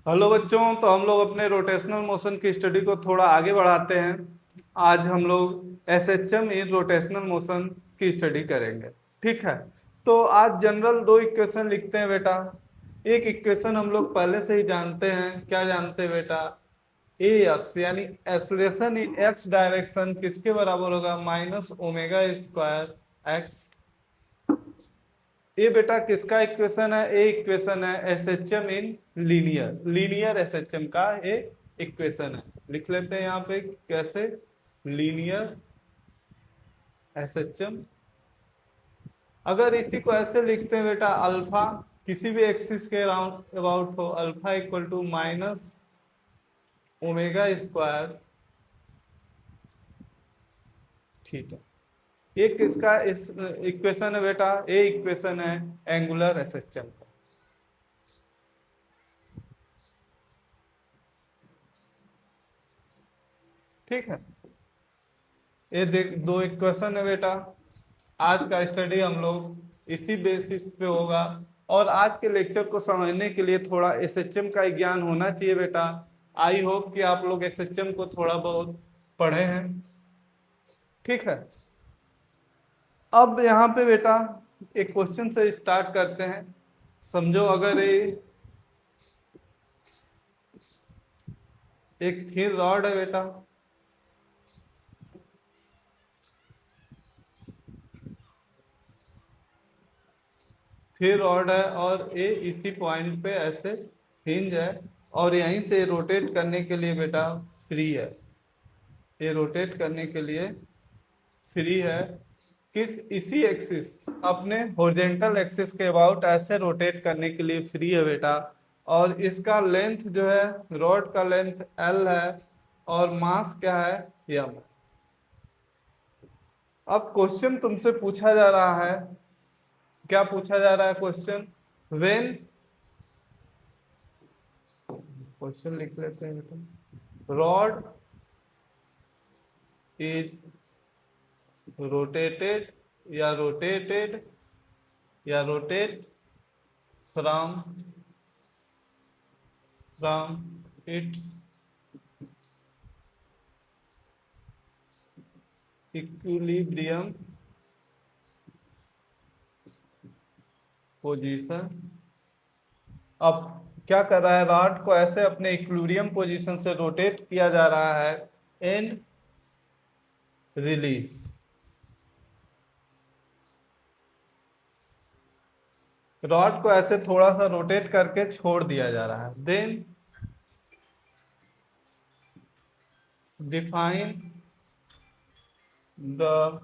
Hello बच्चों, तो हम लोग अपने रोटेशनल मोशन की स्टडी को थोड़ा आगे बढ़ाते हैं। आज हम लोग एसएचएम इन रोटेशनल मोशन की स्टडी करेंगे। ठीक है। तो आज जनरल दो इक्वेशन लिखते हैं बेटा। एक इक्वेशन हम लोग पहले से ही जानते हैं। क्या जानते हैं बेटा? ए एक्स यानी एक्सलेशन इन एक्स डायरेक्शन किसके बराबर होगा? Minus omega square x. ये बेटा किसका इक्वेशन है? ए इक्वेशन है SHM in linear linear SHM का ये इक्वेशन है। लिख लेते हैं यहाँ पे कैसे। Linear SHM. अगर इसी को ऐसे लिखते हैं बेटा, अल्फा किसी भी एक्सिस के अराउंड अबाउट हो, alpha equal to minus omega square theta. ये किसका इस इक्वेशन है बेटा? ये इक्वेशन है एंगुलर एसएचएम। ठीक है। ये देख दो इक्वेशन है बेटा। आज का स्टडी हम लोग इसी बेसिस पे होगा। और आज के लेक्चर को समझने के लिए थोड़ा एसएचएम का ज्ञान होना चाहिए बेटा। आई होप कि आप लोग एसएचएम को थोड़ा बहुत पढ़े हैं। ठीक है। अब यहाँ पे बेटा एक क्वेश्चन से स्टार्ट करते हैं। समझो अगर ये एक थिन रॉड है बेटा। थिन रॉड है और ये इसी पॉइंट पे ऐसे हिंज है और यहीं से रोटेट करने के लिए बेटा फ्री है। ये रोटेट करने के लिए फ्री है। किस इसी एक्सिस अपने हॉरिजॉन्टल एक्सिस के अबाउट ऐसे रोटेट करने के लिए फ्री है बेटा। और इसका लेंथ जो है, रॉड का लेंथ L है और मास क्या है? m। अब क्वेश्चन तुमसे पूछा जा रहा है। क्या पूछा जा रहा है क्वेश्चन? व्हेन, क्वेश्चन लिख लेते हैं बेटा। रॉड इज रोटेटेड या rotate from its equilibrium position. अब क्या कर रहा है? रॉड को ऐसे अपने इक्विलिब्रियम पोजीशन से रोटेट किया जा रहा है एंड रिलीज। रॉड को ऐसे थोड़ा सा रोटेट करके छोड़ दिया जा रहा है। Then define the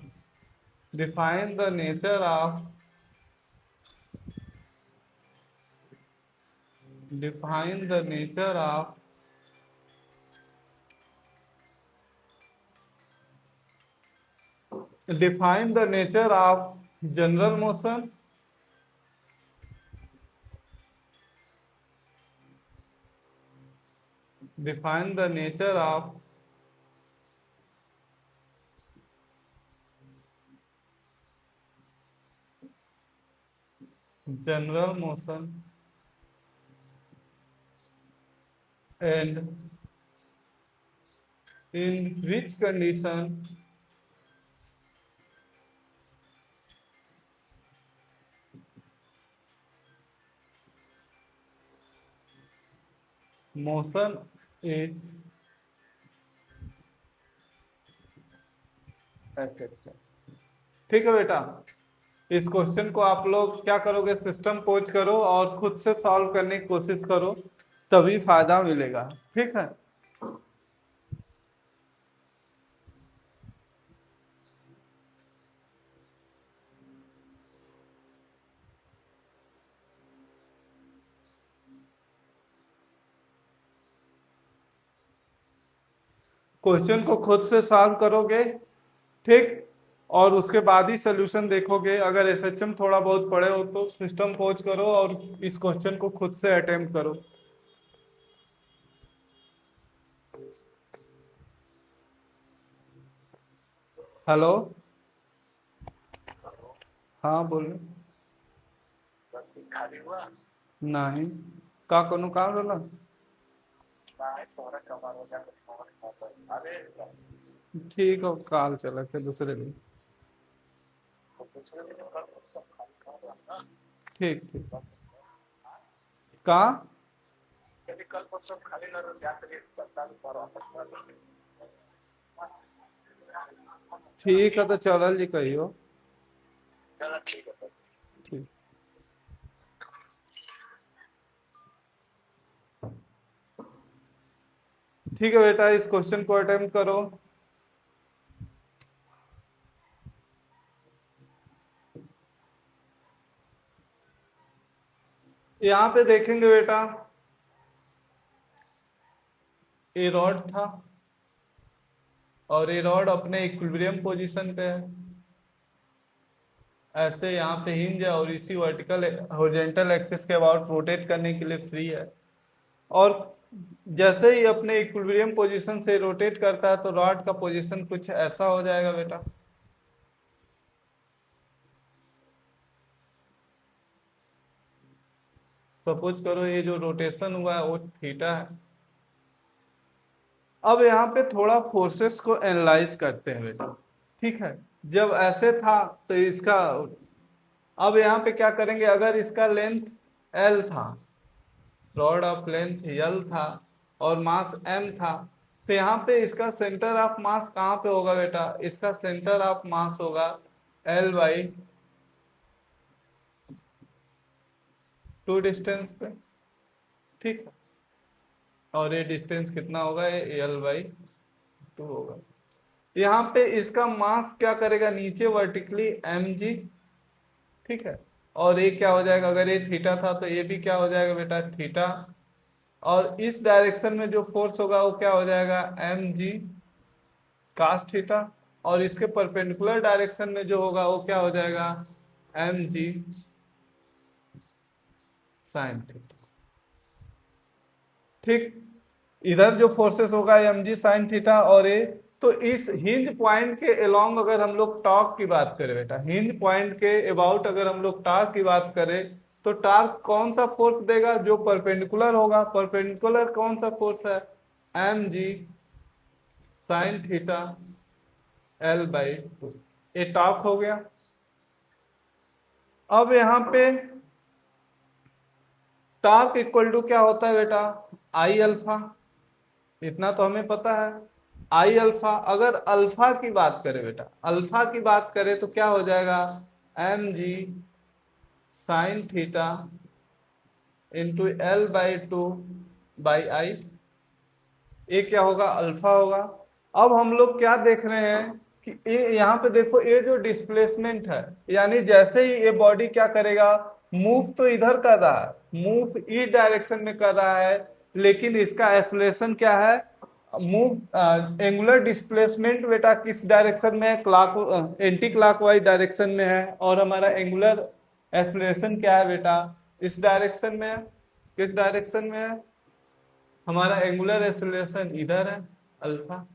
define the nature of define the nature of define the nature of general motion define the nature of general motion and in which condition motion is affected। ठीक है बेटा। इस क्वेश्चन को आप लोग क्या करोगे? System pose करो और खुद से सॉल्व करने की कोशिश करो, तभी फायदा मिलेगा। ठीक है। क्वेश्चन को खुद से सॉल्व करोगे, ठीक, और उसके बाद ही सोल्यूशन देखोगे। अगर एसएचएम थोड़ा बहुत पढ़े हो तो सिस्टम पोज करो और इस क्वेश्चन को खुद से अटेम्प्ट करो। हेलो। हाँ बोलो। नहीं, का कोनो काम रहला? ठीक हो, काल चला के दूसरे दिन। ठीक ठीक। कहाँ? ठीक है, तो चलल जी कहियो। ठीक। ठीक है बेटा, इस क्वेश्चन को अटेम्प्ट करो। यहाँ पे देखेंगे बेटा, ये रॉड था और ये रॉड अपने इक्विलिब्रियम पोजीशन पे है। ऐसे यहाँ पे हिंज है और इसी वर्टिकल हॉरिजॉन्टल एक्सिस के अबाउट रोटेट करने के लिए फ्री है। और जैसे ही अपने इक्विलिब्रियम पोजीशन से रोटेट करता है तो रॉड का पोजीशन कुछ ऐसा हो जाएगा बेटा। सपोज करो ये जो रोटेशन हुआ है वो थीटा है। अब यहाँ पे थोड़ा फोर्सेस को एनालाइज करते हैं बेटा। ठीक है, जब ऐसे था तो इसका, अब यहाँ पे क्या करेंगे, अगर इसका लेंथ L था, रॉड ऑफ लेंथ L था और मास M था, तो यहाँ पे इसका सेंटर ऑफ मास कहाँ पे होगा बेटा? इसका सेंटर ऑफ मास होगा L/2 डिस्टेंस पे। ठीक है, और ये डिस्टेंस कितना होगा? ये L/2 होगा। यहाँ पे इसका मास क्या करेगा? नीचे वर्टिकली mg। ठीक है, और ये क्या हो जाएगा? अगर ये थीटा था तो ये भी क्या हो जाएगा बेटा? थीटा। और इस डायरेक्शन में जो फोर्स होगा वो क्या हो जाएगा? mg cos theta. और इसके परपेंडिकुलर डायरेक्शन में जो होगा वो क्या हो जाएगा? mg sin theta. ठीक, इधर जो फोर्सेस होगा mg sin थीटा और ये, तो इस हिंज पॉइंट के अलोंग अगर हम लोग टॉर्क की बात करें बेटा, हिंज पॉइंट के अबाउट अगर हम लोग टॉर्क की बात करें तो टॉर्क कौन सा फोर्स देगा? जो परपेंडिकुलर होगा। परपेंडिकुलर कौन सा फोर्स है? mg sin theta L/2। ये टॉर्क हो गया। अब यहाँ पे टॉर्क इक्वल टू क्या होता है बेटा? आई अल्फा। इतना तो हमें पता है। आई अल्फा, अगर अल्फा की बात करें बेटा, अल्फा की बात करें तो क्या हो जाएगा? mg sin theta into L/2/I। ये क्या होगा? अल्फा होगा। अब हम लोग क्या देख रहे हैं कि ये यहाँ पे देखो, ये जो डिस्प्लेसमेंट है, यानी जैसे ही ये बॉडी क्या करेगा, मूव तो इधर कर रहा है, मूव ई डायरेक्शन में कर रहा है, लेकिन इसका एक्सेलरेशन क्या है? मूव एंगुलर डिस्प्लेसमेंट बेटा किस डायरेक्शन में है? क्लॉक एंटी क्लॉकवाइज डायरेक्शन में है। और हमारा एंगुलर एक्सेलरेशन क्या है बेटा? इस डायरेक्शन में है। किस डायरेक्शन में है? हमारा एंगुलर एक्सेलरेशन इधर है, अल्फा।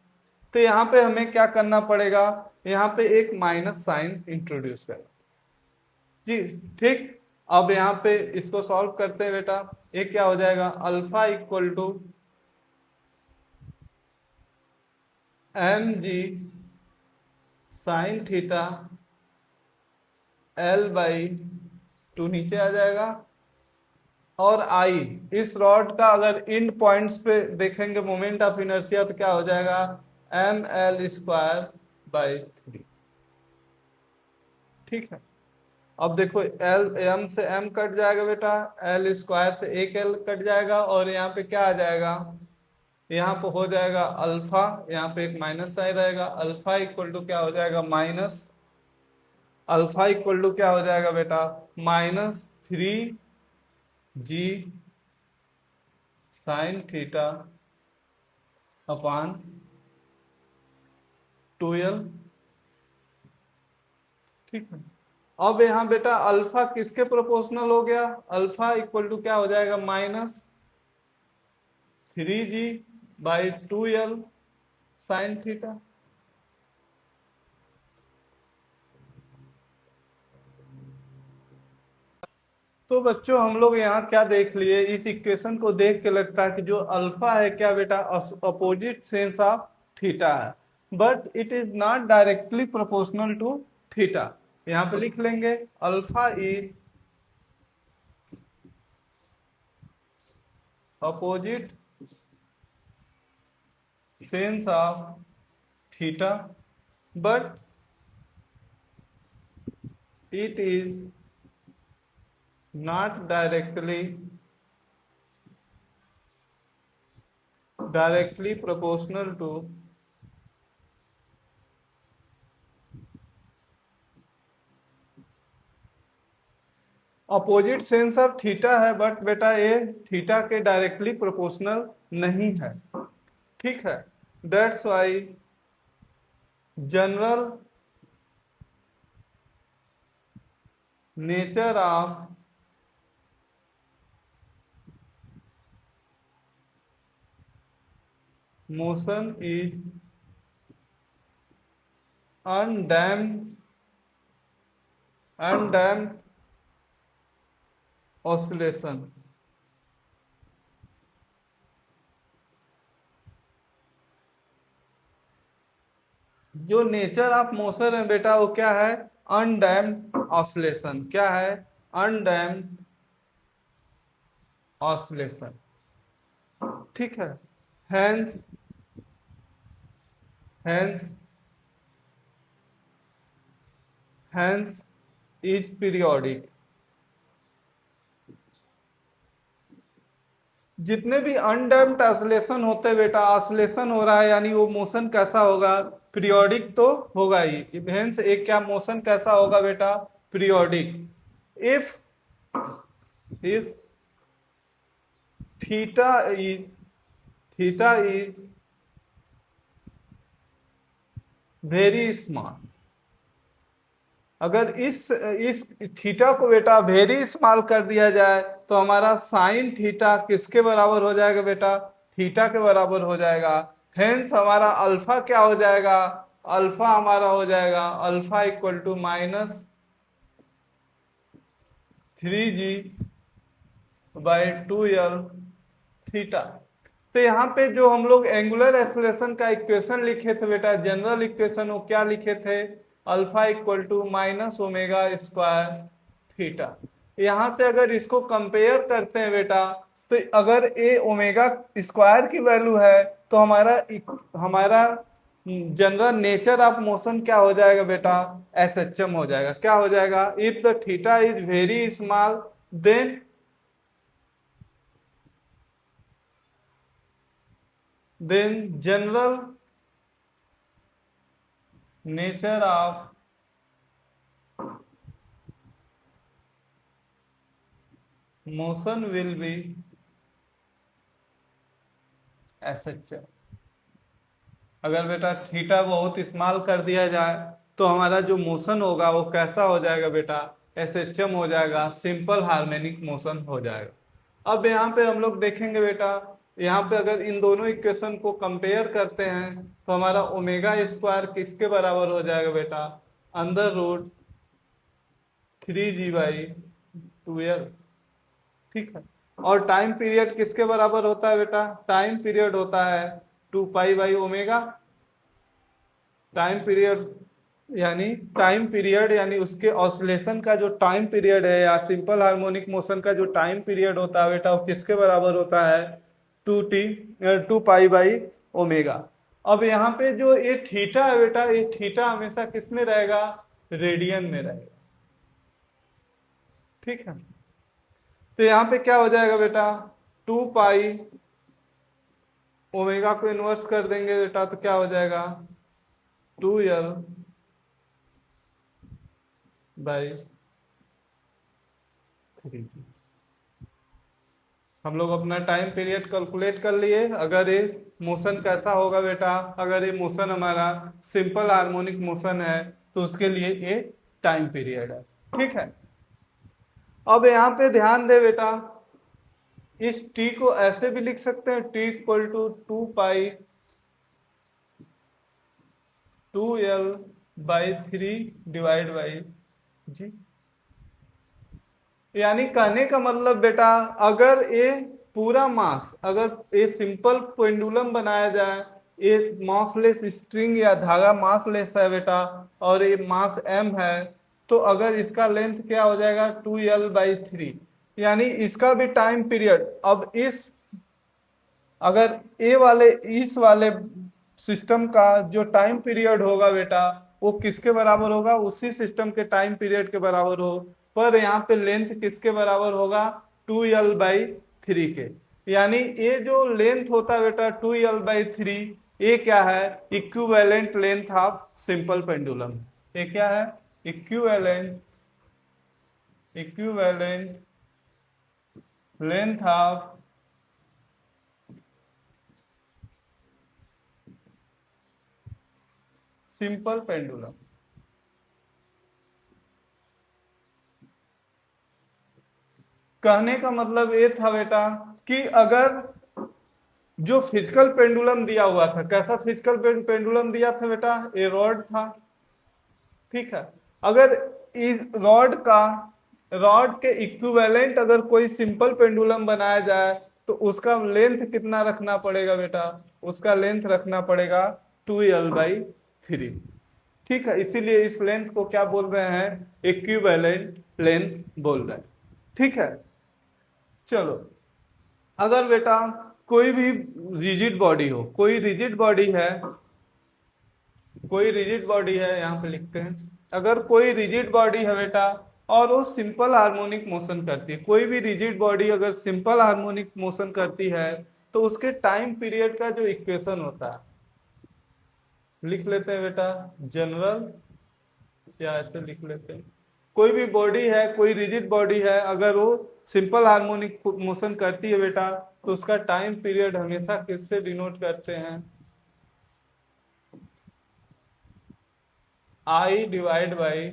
तो यहाँ पे हमें क्या करना पड़ेगा? यहाँ पे एक माइनस साइन इंट्रोड्यूस करना जी। ठीक, अब यहाँ पे इसको सॉल्व करते हैं बेटा। ये क्या हो जाएगा? Alpha equal to mg sine theta L/2 नीचे आ जाएगा। और आई, इस रॉड का अगर इंड पॉइंट्स पे देखेंगे मोमेंट ऑफ इनर्शिया तो क्या हो जाएगा? mL²/3। ठीक है, अब देखो एल, एम से एम कट जाएगा बेटा, L² से एक एल कट जाएगा और यहाँ पे क्या आ जाएगा? यहाँ पे हो जाएगा अल्फा, यहाँ पे एक माइनस साइन रहेगा। अल्फा इक्वल टू क्या हो जाएगा? माइनस, अल्फा इक्वल टू क्या हो जाएगा बेटा? -3g sine theta upon 2l। ठीक है, अब यहाँ बेटा अल्फा किसके प्रोपोर्शनल हो गया? अल्फा इक्वल टू क्या हो जाएगा? -3g/2l sine theta. तो बच्चों हम लोग यहाँ क्या देख लिए, इस इक्वेशन को देख के लगता है कि जो अल्फा है क्या बेटा, अपोजिट सेंस ऑफ थीटा है, but it is not directly proportional to theta. यहाँ पे लिख लेंगे alpha is opposite sense of theta, but it is not directly proportional to opposite sense of theta है, बट बेटा ये थीटा के directly proportional नहीं है। ठीक है, that's why general nature of motion is undamped oscillation. जो नेचर ऑफ मोशन है बेटा वो क्या है, अनडैम्प्ड ऑसिलेशन। क्या है, अनडैम्प्ड ऑसिलेशन। ठीक है, hence hence hence is periodic. जितने भी अनडैम्प्ड ऑसिलेशन होते हैं बेटा, ऑसिलेशन हो रहा है यानी वो मोशन कैसा होगा, पीरियोडिक तो होगा ही। हेंस एक क्या मोशन कैसा होगा बेटा, periodic. If if theta is very small, अगर इस थीटा को बेटा वेरी स्मॉल कर दिया जाए तो हमारा साइन थीटा किसके बराबर हो जाएगा बेटा, थीटा के बराबर हो जाएगा। हेंस हमारा अल्फा क्या हो जाएगा, अल्फा हमारा हो जाएगा alpha equal to -3g/2l theta. तो यहाँ पे जो हम लोग एंगुलर एक्सेलरेशन का इक्वेशन लिखे थे बेटा, जनरल इक्वेशन, वो क्या लिखे थे, अल्फा इक्वल टू -ω² थीटा। यहाँ से अगर इसको कंपेयर करते हैं बेटा, तो अगर ए ओमेगा स्क्वायर की वैल्यू है तो हमारा जनरल नेचर ऑफ मोशन क्या हो जाएगा बेटा, एसएचएम हो जाएगा। क्या हो जाएगा, if the theta is very small then general nature of motion will be SHM। अगर बेटा थीटा बहुत स्मॉल कर दिया जाए तो हमारा जो मोशन होगा वो कैसा हो जाएगा बेटा, एसएचएम हो जाएगा, सिंपल हार्मोनिक मोशन हो जाएगा। अब यहाँ पे हम लोग देखेंगे बेटा, यहाँ पे अगर इन दोनों इक्वेशन को कंपेयर करते हैं तो हमारा ओमेगा स्क्वायर किसके बराबर हो जाएगा बेटा, √3g/2l। ठीक है, और टाइम पीरियड किसके बराबर होता है बेटा, टाइम पीरियड होता है 2π/ω। टाइम पीरियड यानी उसके ऑसिलेशन का जो टाइम पीरियड है या सिंपल हार्मोनिक मोशन का जो टाइम पीरियड होता है बेटा, वो किसके बराबर होता है, 2π/ω। अब यहाँ पे जो ये थीटा है बेटा, ये थीटा हमेशा किस में रहेगा, रेडियन में रहेगा। ठीक है, तो यहाँ पे क्या हो जाएगा बेटा, 2π, ओमेगा को इन्वर्स कर देंगे बेटा तो क्या हो जाएगा 2l/3g। हम लोग अपना टाइम पीरियड कैलकुलेट कर लिए। अगर ये मोशन कैसा होगा बेटा, अगर ये मोशन हमारा सिंपल हार्मोनिक मोशन है तो उसके लिए ये टाइम पीरियड है। ठीक है, अब यहाँ पे ध्यान दे बेटा, इस t को ऐसे भी लिख सकते हैं, t equal to 2π/2l/3 divide by g। यानी कहने का मतलब बेटा, अगर ये पूरा मास, अगर ये सिंपल पेंडुलम बनाया जाए, ये मासलेस स्ट्रिंग या धागा मासलेस है बेटा, और ये मास m है, तो अगर इसका लेंथ क्या हो जाएगा 2L/3, यानी इसका भी टाइम पीरियड, अब इस अगर ए वाले इस वाले सिस्टम का जो टाइम पीरियड होगा बेटा, वो किसके बराबर होगा, उसी सिस्टम के टाइम पीरियड के बराबर हो, पर यहाँ पे लेंथ किसके बराबर होगा 2L/3 के। यानी ये जो लेंथ होता है बेटा 2L/3, ये क्या है, equivalent length of simple pendulum. ये क्या है, equivalent length of simple pendulum. कहने का मतलब ये था बेटा कि अगर जो फिजिकल पेंडुलम दिया हुआ था, कैसा फिजिकल पेंडुलम दिया था बेटा, ये रॉड था, ठीक है। अगर इस रॉड के इक्विवेलेंट अगर कोई सिंपल पेंडुलम बनाया जाए, तो उसका लेंथ कितना रखना पड़ेगा बेटा, उसका लेंथ रखना पड़ेगा 2L/3, ठीक है। इसीलिए इस लेंथ को क्या बोल रहे हैं, इक्विवेलेंट लेंथ बोल रहे हैं, ठीक है। चलो, अगर बेटा कोई भी रिजिड बॉडी हो, कोई रिजिड बॉडी है, यहाँ पे लिखते हैं, अगर कोई रिजिड बॉडी है बेटा और वो सिंपल हार्मोनिक मोशन करती है, कोई भी रिजिड बॉडी अगर सिंपल हार्मोनिक मोशन करती है, तो उसके टाइम पीरियड का जो इक्वेशन होता है, लिख लेते हैं बेटा जनरल, या ऐसे लिख लेते हैं, कोई भी बॉडी है, कोई रिजिड बॉडी है, अगर वो सिंपल हार्मोनिक मोशन करती है बेटा, तो उसका टाइम पीरियड हमेशा किससे डिनोट करते हैं, I/mg/d।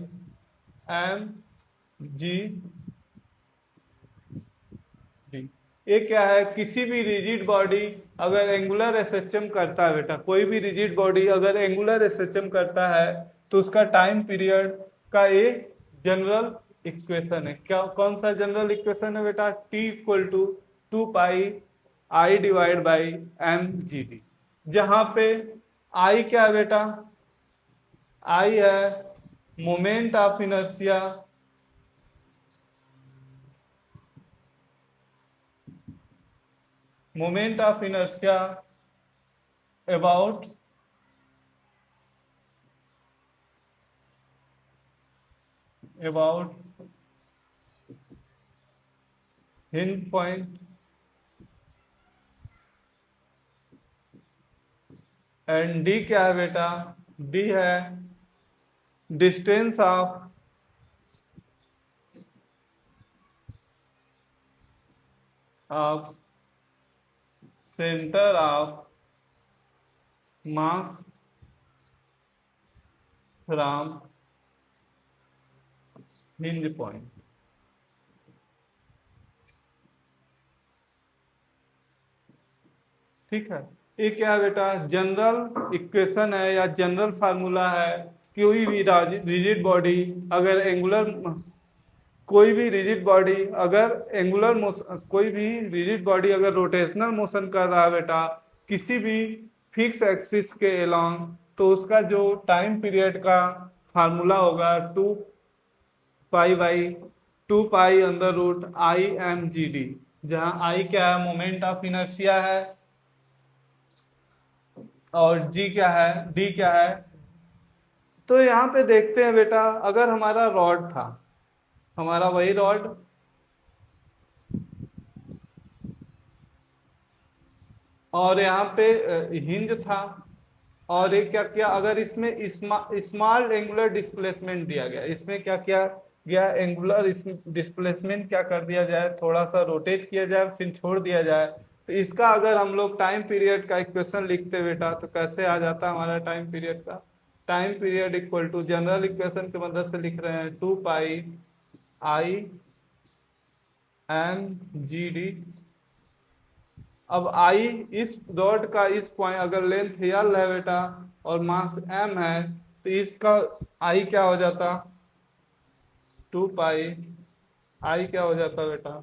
ये क्या है, किसी भी रिजिड बॉडी अगर एंगुलर एसएचएम करता है बेटा, कोई भी रिजिड बॉडी अगर एंगुलर एसएचएम करता है, तो उसका टाइम पीरियड का ये जनरल इक्वेशन है। क्या, कौन सा जनरल इक्वेशन है बेटा, T = 2πI/mgd, जहां पे I क्या है बेटा, I है moment of inertia, about hinge point, and D क्या है बेटा, डी है distance of centre of mass from hinge point, ठीक है। ये क्या है बेटा, जनरल इक्वेशन है या जनरल फार्मूला है। कोई भी रिजिड बॉडी अगर एंगुलर, कोई भी रिजिड बॉडी अगर एंगुलर मोशन, कोई भी रिजिड बॉडी अगर रोटेशनल मोशन कर रहा है बेटा किसी भी फिक्स एक्सिस के अलोंग, तो उसका जो टाइम पीरियड का फार्मूला होगा 2π/2π√Imgd, जहां I क्या है, मोमेंट ऑफ इनर्शिया है, और G क्या है, D क्या है। तो यहाँ पे देखते हैं बेटा, अगर हमारा रॉड था, हमारा वही रॉड, और यहाँ पे हिंज था, और ये क्या किया, अगर इसमें स्मॉल एंगुलर डिस्प्लेसमेंट दिया गया, इसमें क्या किया गया, एंगुलर डिस्प्लेसमेंट क्या कर दिया जाए, थोड़ा सा रोटेट किया जाए, फिर छोड़ दिया जाए, तो इसका अगर हम लोग टाइम पीरियड का इक्वेशन लिखते बेटा, तो कैसे आ जाता हमारा टाइम पीरियड का, time period equal to general equation की मदद से लिख रहे हैं 2πI/mgd। अब I इस रॉड का इस पॉइंट, अगर लेंथ L है बेटा और मास m है, तो इसका I क्या हो जाता 2πI/mgd आई क्या हो जाता है बेटा,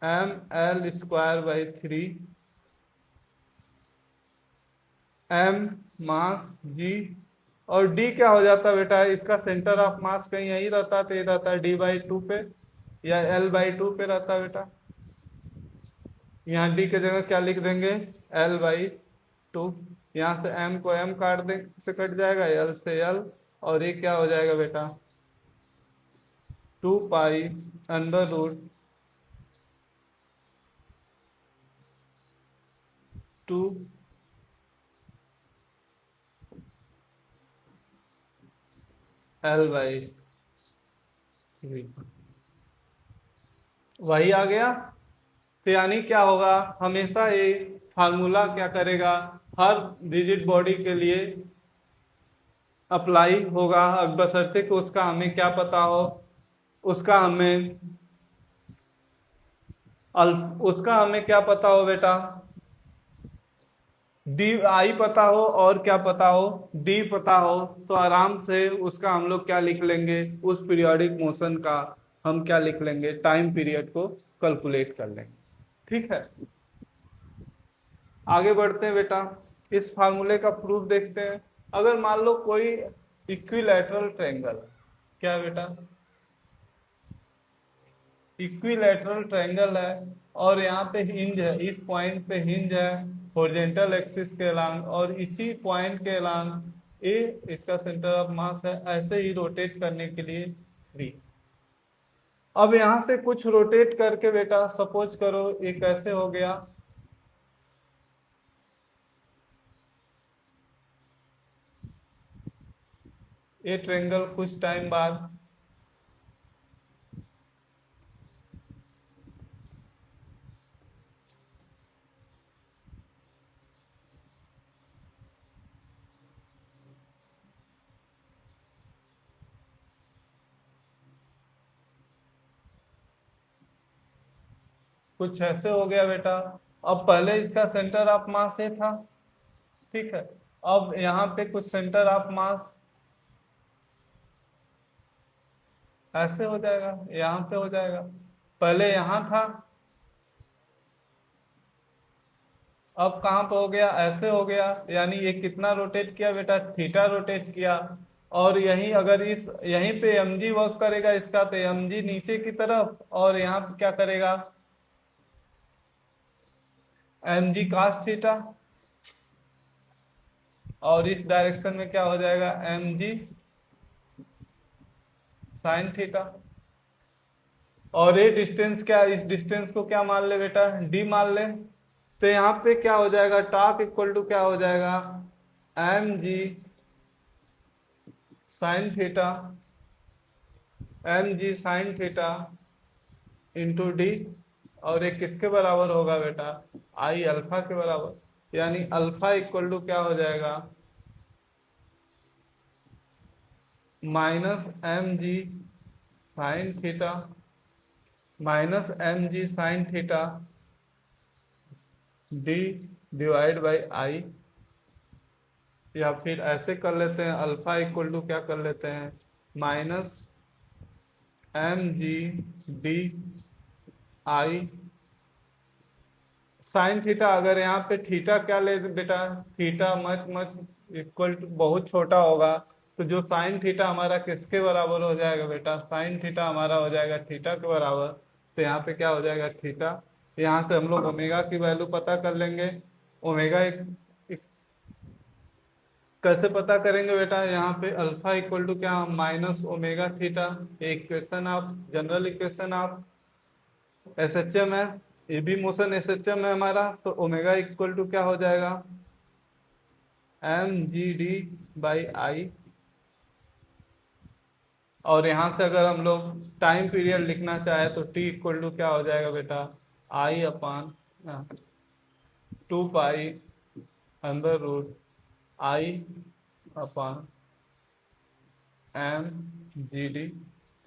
mL²/3, m मास g, और d क्या हो जाता है बेटा, इसका सेंटर ऑफ मास कहीं यही रहता है, तो ये रहता है d/2 पे या l/2 पे रहता है बेटा। यहाँ d के जगह क्या लिख देंगे, l/2। यहाँ से m को m काट दे से कट जाएगा, l से l, और ये क्या हो जाएगा बेटा, 2π√2 l/3, वही आ गया। तो यानी क्या होगा, हमेशा ये फार्मूला क्या करेगा, हर रिजिड बॉडी के लिए अप्लाई होगा, बशर्ते कि उसका हमें क्या पता हो, उसका हमें उसका हमें क्या पता हो बेटा, डी आई पता हो और क्या पता हो, डी पता हो, तो आराम से उसका हम लोग क्या लिख लेंगे, उस पीरियोडिक मोशन का हम क्या लिख लेंगे, टाइम पीरियड को कैलकुलेट कर लेंगे। ठीक है, आगे बढ़ते हैं बेटा, इस फार्मूले का प्रूफ देखते हैं। अगर मान लो कोई इक्विलैटरल ट्रायंगल, क्या है बेटा, इक्विलैटरल ट्रायंगल है, और यहाँ पे हिंज है, इस पॉइंट पे हिंज है हॉरिजॉन्टल एक्सिस के अलांग, और इसी पॉइंट के अलांग ए इसका सेंटर ऑफ मास है, ऐसे ही रोटेट करने के लिए फ्री। अब यहां से कुछ रोटेट करके बेटा, सपोज करो ये कैसे हो गया, ये ट्रायंगल कुछ टाइम बाद कुछ ऐसे हो गया बेटा। अब पहले इसका सेंटर ऑफ मास ये था, ठीक है, अब यहाँ पे कुछ सेंटर ऑफ मास ऐसे हो जाएगा, यहाँ पे हो जाएगा, पहले यहाँ था, अब कहाँ पे हो गया, ऐसे हो गया, यानी ये कितना रोटेट किया बेटा, थीटा रोटेट किया। और यहीं अगर इस यहीं पे mg वर्क करेगा इसका, तो mg नीचे की तरफ, और यहाँ पे क्या करेगा, mg cos थीटा, और इस डायरेक्शन में क्या हो जाएगा, mg sin थीटा। और ये डिस्टेंस क्या, इस डिस्टेंस को क्या मान ले बेटा, d मान ले। तो यहाँ पे क्या हो जाएगा, टॉप इक्वल टू क्या हो जाएगा, mg sin theta, mg sin theta into D, और ये किसके बराबर होगा बेटा, आई अल्फा के बराबर, यानी अल्फा इक्वल टू क्या हो जाएगा, -mg sin theta -mg sin theta D divide by आई, या फिर ऐसे कर लेते हैं, अल्फा इक्वल टू क्या कर लेते हैं, -mg D I sine theta. अगर यहाँ पे थीटा क्या ले बेटा, theta much much equal to बहुत छोटा होगा, तो जो साइन थीटा हमारा किसके बराबर हो जाएगा बेटा, साइन थीटा हमारा हो जाएगा थीटा के बराबर। तो यहाँ पे क्या हो जाएगा, थीटा, यहाँ से हम लोग ओमेगा की वैल्यू पता कर लेंगे। ओमेगा कैसे पता करेंगे बेटा, यहाँ पे अल्फा इक्वल टू क्या, minus omega theta, equation of general equation of SHM है, ये भी मोशन एसएचएम है हमारा, तो ओमेगा इक्वल टू क्या हो जाएगा, mgd/i। और यहाँ से अगर हम लोग टाइम पीरियड लिखना चाहे तो t इक्वल टू क्या हो जाएगा बेटा, i/√i/mgd।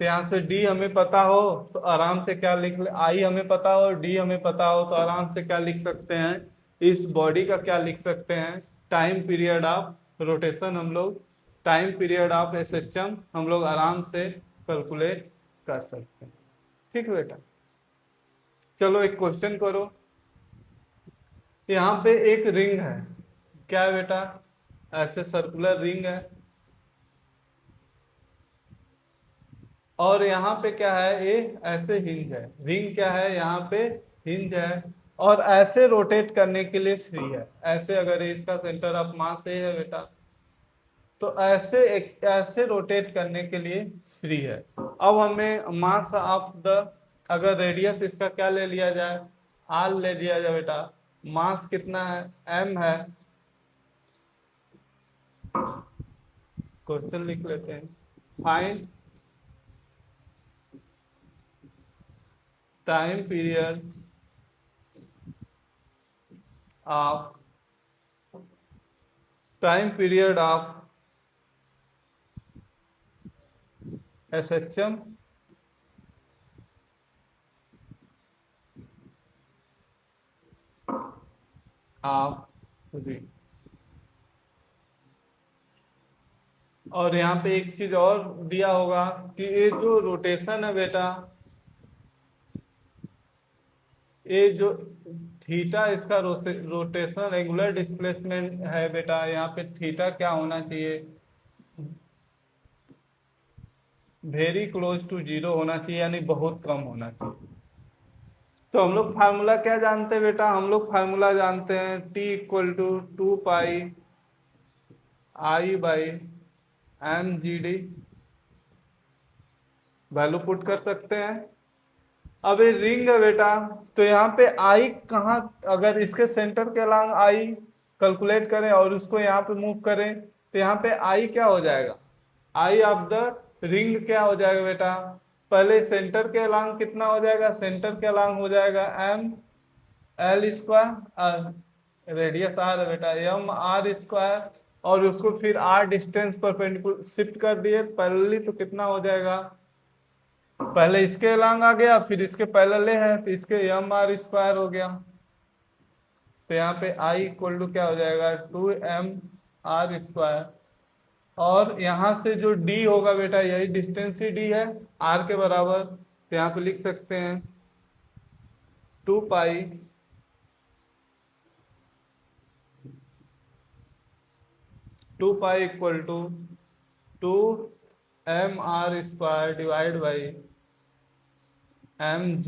तो यहाँ से d हमें पता हो तो आराम से क्या लिख ले, i हमें पता हो, d हमें पता हो, तो आराम से क्या लिख सकते हैं, इस बॉडी का क्या लिख सकते हैं, टाइम पीरियड ऑफ रोटेशन, हम लोग टाइम पीरियड ऑफ एसएचएम हम लोग आराम से कैलकुलेट कर सकते हैं। ठीक है बेटा। चलो एक क्वेश्चन करो। यहाँ पे एक रिंग है, क्या है बेटा, ऐसे सर्कुलर रिंग है, और यहाँ पे क्या है, ये ऐसे हिंज है। रिंग क्या है, यहाँ पे हिंज है, और ऐसे रोटेट करने के लिए फ्री है। ऐसे अगर इसका सेंटर ऑफ मास ए है बेटा, तो ऐसे रोटेट करने के लिए फ्री है। अब हमें मास ऑफ द, अगर रेडियस इसका क्या ले लिया जाए, आर ले लिया जाए बेटा, मास कितना है, एम है। क्वेश्चन लिख लेते हैं, find time period of SHM of ring. और यहाँ पे एक चीज और दिया होगा कि ये जो रोटेशन है बेटा, ये जो थीटा इसका रोटेशन रेगुलर डिस्प्लेसमेंट है बेटा, यहाँ पे थीटा क्या होना चाहिए, वेरी क्लोज टू जीरो होना चाहिए, यानी बहुत कम होना चाहिए। तो हम लोग फार्मूला क्या जानते हैं बेटा, हम लोग फार्मूला जानते हैं T equal to 2πI/mgd, value put कर सकते हैं। अब ये रिंग है बेटा, तो यहाँ पे आई कहाँ, अगर इसके सेंटर के अलांग आई कैलकुलेट करें और उसको यहाँ पे मूव करें, तो यहाँ पे आई क्या हो जाएगा, आई ऑफ द रिंग क्या हो जाएगा बेटा, पहले सेंटर के अलांग कितना हो जाएगा, सेंटर के अलांग हो जाएगा M L square, radius R है बेटा, एम आर स्क्वायर, और उसको फिर आर डिस्टेंस परपेंडिकुलर शिफ्ट कर दिए पहले, तो कितना हो जाएगा, पहले इसके अलांग आ गया, फिर इसके पैरेलल है, तो इसके एम आर स्क्वायर हो गया। तो यहाँ पे आई इक्वल टू क्या हो जाएगा, 2mr²। और यहाँ से जो d होगा बेटा, यही डिस्टेंस ही d है, r के बराबर, तो यहाँ पे लिख सकते हैं 2π equal to 2mr² divide by mg।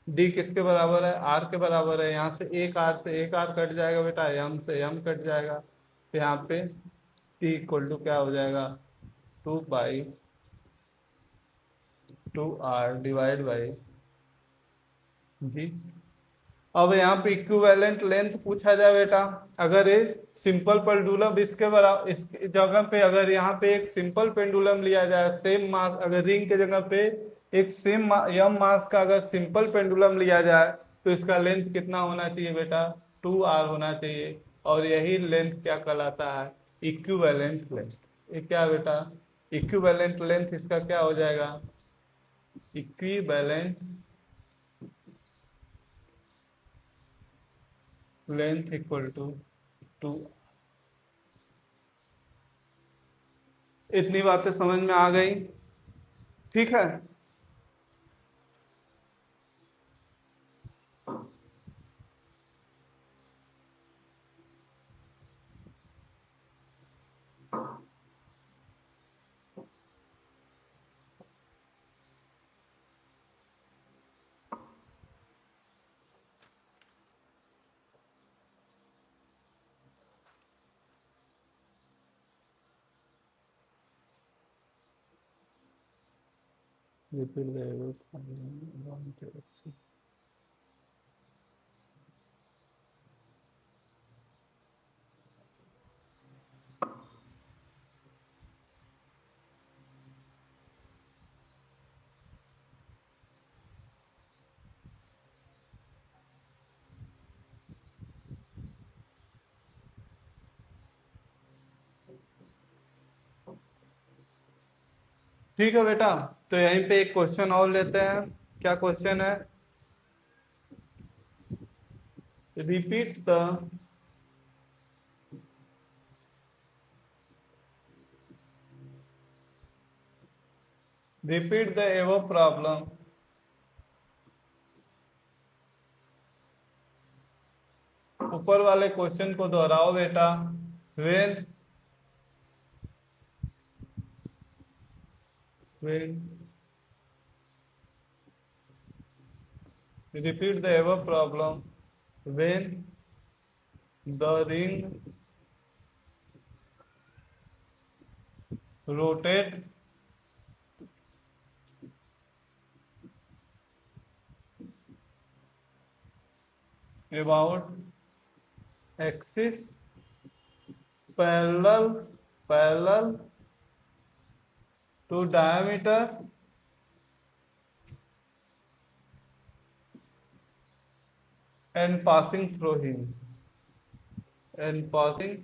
d किसके बराबर है, r के बराबर है, यहाँ से एक r कट जाएगा बेटा, m से m कट जाएगा, तो यहाँ पे t इक्वल टू क्या हो जाएगा, 2π/2r डिवाइड बाई जी। अब यहाँ पे इक्विवेलेंट लेंथ पूछा जाए बेटा, अगर ये सिंपल पेंडुलम इसके बराबर, इस जगह पे अगर यहाँ पे एक सिंपल पेंडुलम लिया जाए, सेम मास, अगर रिंग के जगह पे एक सेम यम मास का अगर सिंपल पेंडुलम लिया जाए, तो इसका लेंथ कितना होना चाहिए बेटा, 2r होना चाहिए, और यही लेंथ क्या कहलाता है, इक्विवेलेंट लेंथ। ये क्या बेटा, इक्विवेलेंट लेंथ इसका क्या हो जाएगा, इक्विवेलेंट लेंथ इक्वल टू 2। इतनी बातें समझ में आ गई, ठीक है। Repeat the error one direction. ठीक है बेटा, तो यहीं पे एक क्वेश्चन और लेते हैं। क्या क्वेश्चन है, repeat the repeat the above problem ऊपर वाले क्वेश्चन को दोहराओ बेटा। When repeat the above problem when the ring rotate about axis parallel to diameter and passing through him and passing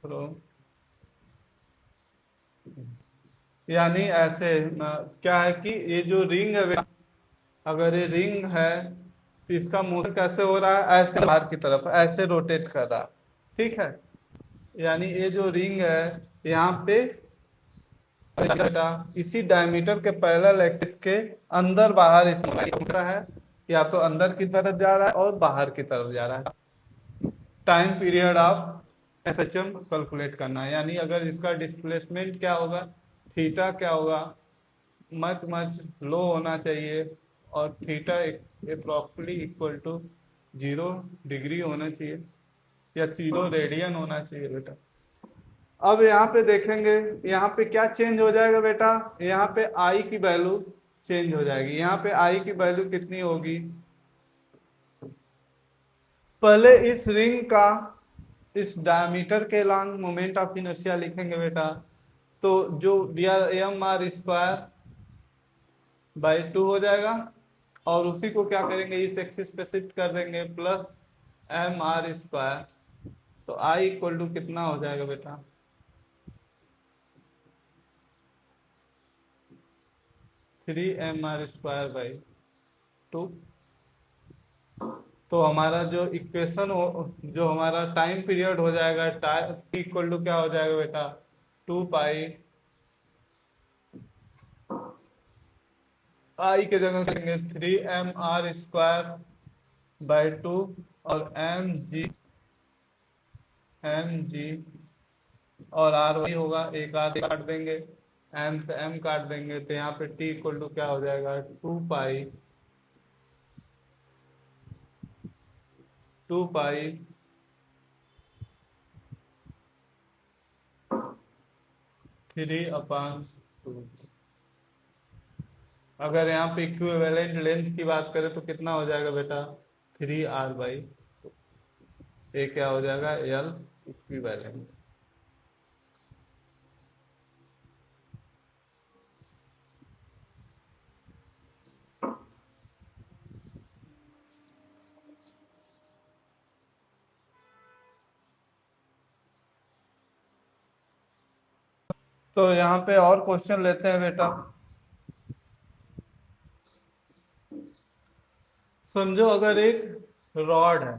through यानी ऐसे क्या है कि ये जो रिंग है, अगर ये रिंग है तो इसका मोशन कैसे हो रहा है, ऐसे बाहर की तरफ ऐसे रोटेट कर रहा है। ठीक है, यानी ये जो रिंग है यहाँ पे इसी डायमीटर के पैरेलल एक्सिस के अंदर बाहर इसका है, या तो अंदर की तरफ जा रहा है और बाहर की तरफ जा रहा है। टाइम पीरियड आप एसएचएम कैलकुलेट करना है, यानी अगर इसका डिस्प्लेसमेंट क्या होगा, थीटा क्या होगा, मच लो होना चाहिए और theta approximately equal to 0 degree होना चाहिए या 0 रेडियन होना चाहिए बेटा। अब यहाँ पे देखेंगे, यहाँ पे क्या चेंज हो जाएगा बेटा, यहाँ पे आई की वैल्यू चेंज हो जाएगी। यहाँ पे आई की वैल्यू कितनी होगी, पहले इस रिंग का इस डायमीटर के लॉन्ग मोमेंट ऑफ इनर्शिया लिखेंगे बेटा, तो जो एम आर स्क्वायर बाई 2 हो जाएगा और उसी को क्या करेंगे इस एक्सिस पे शिफ्ट कर देंगे प्लस एम आर स्क्वायर, तो आई इक्वल टू कितना हो जाएगा बेटा 3mr² बाई 2। तो हमारा जो इक्वेशन जो हमारा टाइम पीरियड हो जाएगा टाइम इक्वल टू क्या हो जाएगा बेटा 2 पाई, आई के जगह करेंगे 3mr² बाई 2 और mg और आर वही होगा, एक आर काट देंगे, एम से एम काट देंगे, तो यहाँ पे टी इक्वल टू क्या हो जाएगा 2 पाई 3/2। अगर यहाँ पे इक्विवेलेंट लेंथ की बात करें तो कितना हो जाएगा बेटा 3r/, ये क्या हो जाएगा एल इक्विवेलेंट। तो यहाँ पे और क्वेश्चन लेते हैं बेटा। समझो अगर एक रॉड है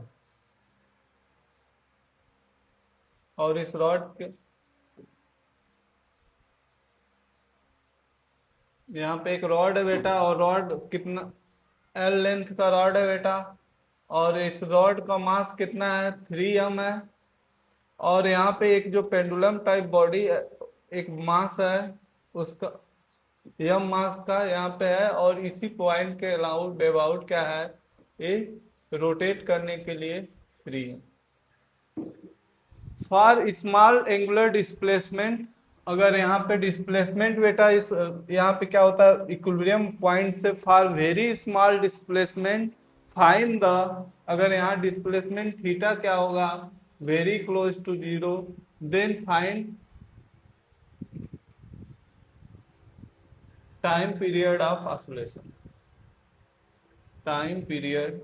और इस रॉड के यहाँ पे एक रॉड है बेटा, और रॉड कितना एल लेंथ का रॉड है बेटा, और इस रॉड का मास कितना है 3m है, और यहाँ पे एक जो पेंडुलम टाइप बॉडी एक मास है उसका यम मास का यहाँ पे है, और इसी पॉइंट के अबाउट क्या है ये रोटेट करने के लिए फ्री है। फॉर स्मॉल एंगुलर डिस्प्लेसमेंट, अगर यहाँ पे डिस्प्लेसमेंट बेटा इस यहाँ पे क्या होता है इक्विलिब्रियम पॉइंट से for very small displacement find the, अगर यहाँ डिस्प्लेसमेंट थीटा क्या होगा very close to 0, then find time period of oscillation. Time period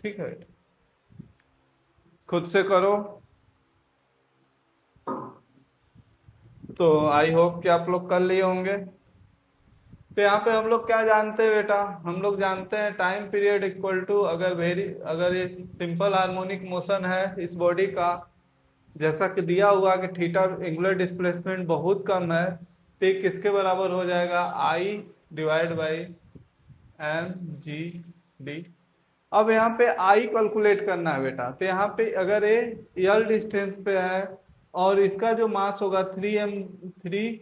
ठीक है, खुद से करो। तो आई होप कि आप लोग कर लिए होंगे। तो यहाँ पे हम लोग क्या जानते हैं बेटा, हम लोग जानते हैं टाइम पीरियड इक्वल टू, अगर ये सिंपल हार्मोनिक मोशन है इस बॉडी का, जैसा कि दिया हुआ कि थीटा एंगुलर डिस्प्लेसमेंट बहुत कम है, तो ये किसके बराबर हो जाएगा, I divide by M G D. अब यहाँ पे आई कैलकुलेट करना है बेटा, तो यहाँ पे अगर ये यल डिस्टेंस पे है और इसका जो मास होगा 3m3,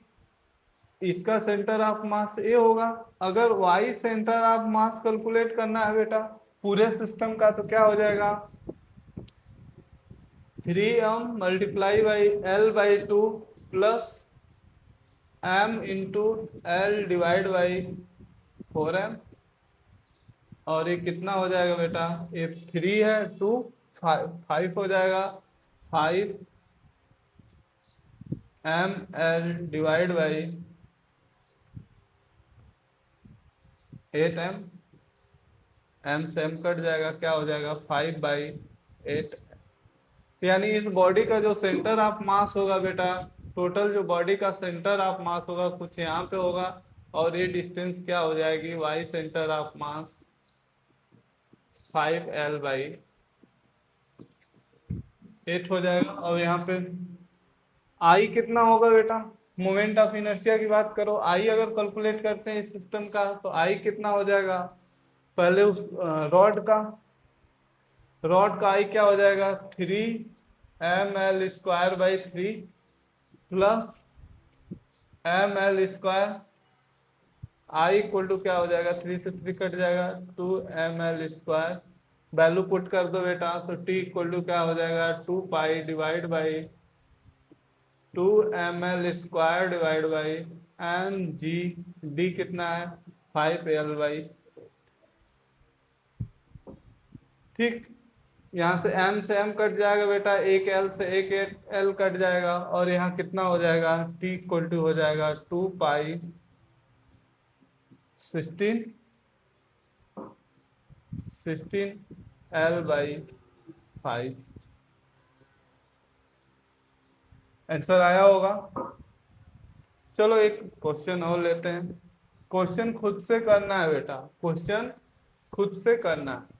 इसका सेंटर ऑफ मास ए होगा। अगर Y centre of mass calculate करना है बेटा पूरे सिस्टम का, तो क्या हो जाएगा, 3m multiply by L by 2 plus m into L divide by 4m। और ये कितना हो जाएगा बेटा, ये 3 है 2 5 हो जाएगा, 5 ml divide by 8m, m से m कट जाएगा, क्या हो जाएगा 5/8। यानी इस बॉडी का जो सेंटर ऑफ मास होगा बेटा, टोटल जो बॉडी का सेंटर ऑफ मास होगा कुछ यहाँ पे होगा, और ये डिस्टेंस क्या हो जाएगी, Y centre of mass 5l/8 हो जाएगा। और यहाँ पे आई कितना होगा बेटा, मोमेंट ऑफ इनर्शिया की बात करो, आई अगर कैलकुलेट करते हैं इस सिस्टम का तो आई कितना हो जाएगा, पहले उस रॉड का आई क्या हो जाएगा, 3ml² by 3 plus ml², I equal to क्या हो जाएगा, 3 से 3 कट जाएगा, 2ml²। वैल्यू पुट कर दो बेटा, तो t इक्वल टू क्या हो जाएगा, 2 divide by 2ml² divide by mg, d कितना है 5l/। ठीक, यहाँ से m से m कट जाएगा बेटा, एक l से एक l कट जाएगा, और यहाँ कितना हो जाएगा, t इक्वल टू हो जाएगा 2π16l/5। आंसर आया होगा। चलो एक क्वेश्चन और लेते हैं, क्वेश्चन खुद से करना है बेटा, क्वेश्चन खुद से करना है।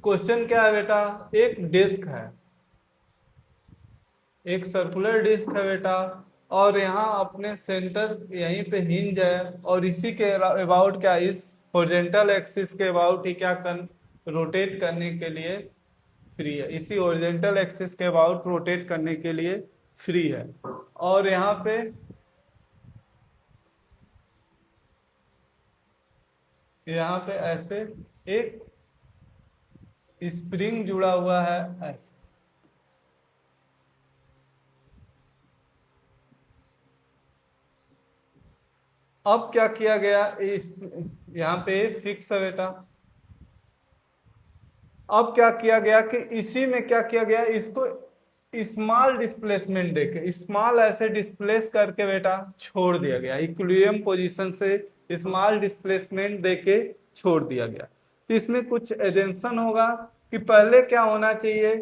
क्वेश्चन क्या है बेटा, एक डिस्क है, एक सर्कुलर डिस्क है बेटा, और यहाँ अपने सेंटर यहीं पे हिंज है, और इसी के अबाउट क्या, इस हॉरिजॉन्टल एक्सिस के अबाउट ही क्या रोटेट करने के लिए फ्री है, इसी हॉरिजॉन्टल एक्सिस के अबाउट रोटेट करने के लिए फ्री है। और यहाँ पे ऐसे एक स्प्रिंग जुड़ा हुआ है ऐसे। अब क्या किया गया, इस यहाँ पे फिक्स है बेटा, अब क्या किया गया कि इसी में क्या किया गया, इसको स्मॉल डिस्प्लेसमेंट देके, स्मॉल ऐसे डिस्प्लेस करके बेटा छोड़ दिया गया, इक्विलिब्रियम पोजीशन से स्मॉल डिस्प्लेसमेंट देके छोड़ दिया गया। तो इसमें कुछ एजेंशन होगा कि पहले क्या होना चाहिए,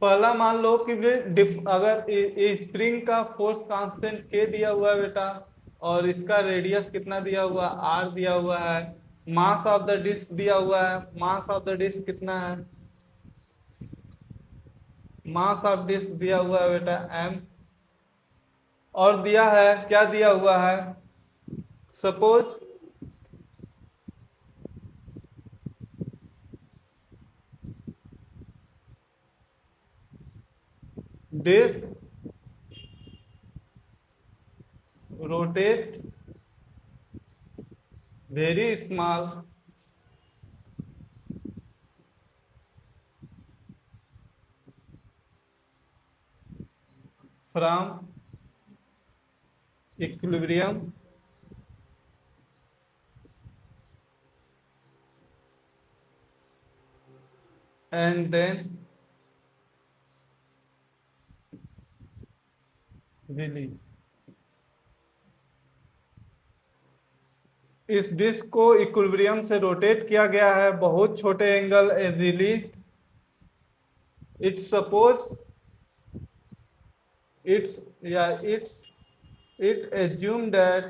पहला मान लो कि अगर स्प्रिंग का फोर्स कांस्टेंट के दिया हुआ है बेटा, और इसका रेडियस कितना दिया हुआ है, आर दिया हुआ है, मास ऑफ द डिस्क दिया हुआ है, मास ऑफ द डिस्क कितना है, मास ऑफ डिस्क दिया हुआ है बेटा m, और दिया है क्या दिया हुआ है, suppose disc rotate very small from equilibrium and then release। इस डिस्क को इक्विलिब्रियम से रोटेट किया गया है, बहुत छोटे angle release. It's suppose it assumed that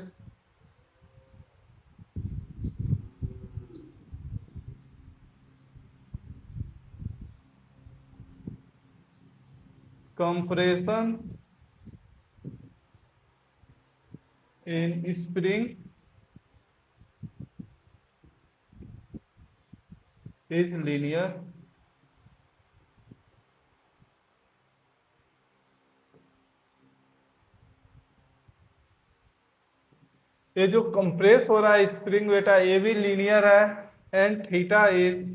compression in spring is linear. ये जो कंप्रेस हो रहा है स्प्रिंग बेटा, ये भी लीनियर है, and theta is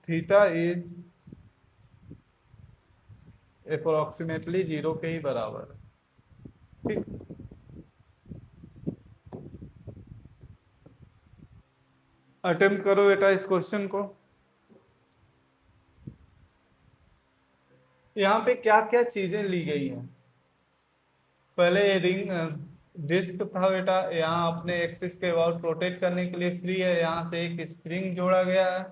theta is approximately 0 के ही बराबर है। ठीक, अटेम्प्ट करो बेटा इस क्वेश्चन को। यहाँ पे क्या क्या चीजें ली गई हैं। पहले ये रिंग डिस्क था बेटा, यहाँ अपने एक्सिस के अबाउट रोटेट करने के लिए फ्री है। यहाँ से एक स्प्रिंग जोड़ा गया है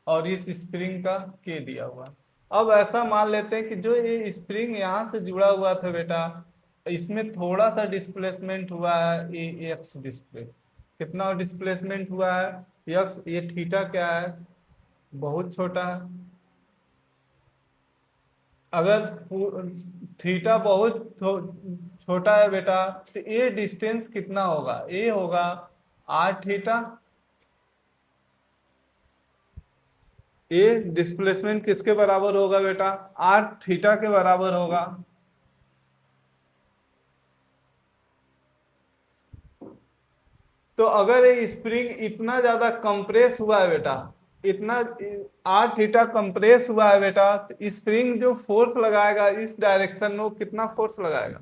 और इस स्प्रिंग का के दिया हुआ। अब ऐसा मान लेते हैं कि जो ये स्प्रिंग यहाँ से जुड़ा हुआ था बेटा, इसमें थोड़ा सा डिस्प्लेसमेंट हुआ है, ये एक्स डिस्प्ले। कितना डिस्प्लेसमेंट हुआ है एक्स। ये थीटा क्या है, बहुत छोटा है। अगर थीटा बहुत छोटा है बेटा, तो ये डिस्टेंस कितना होगा, ये होगा आर थीटा। ये डिस्प्लेसमेंट किसके बराबर होगा बेटा, आर थीटा के बराबर होगा। तो अगर ये स्प्रिंग इतना ज्यादा कंप्रेस हुआ है बेटा, इतना आर थीटा कंप्रेस हुआ है बेटा, तो स्प्रिंग जो फोर्स लगाएगा इस डायरेक्शन में, वो कितना फोर्स लगाएगा,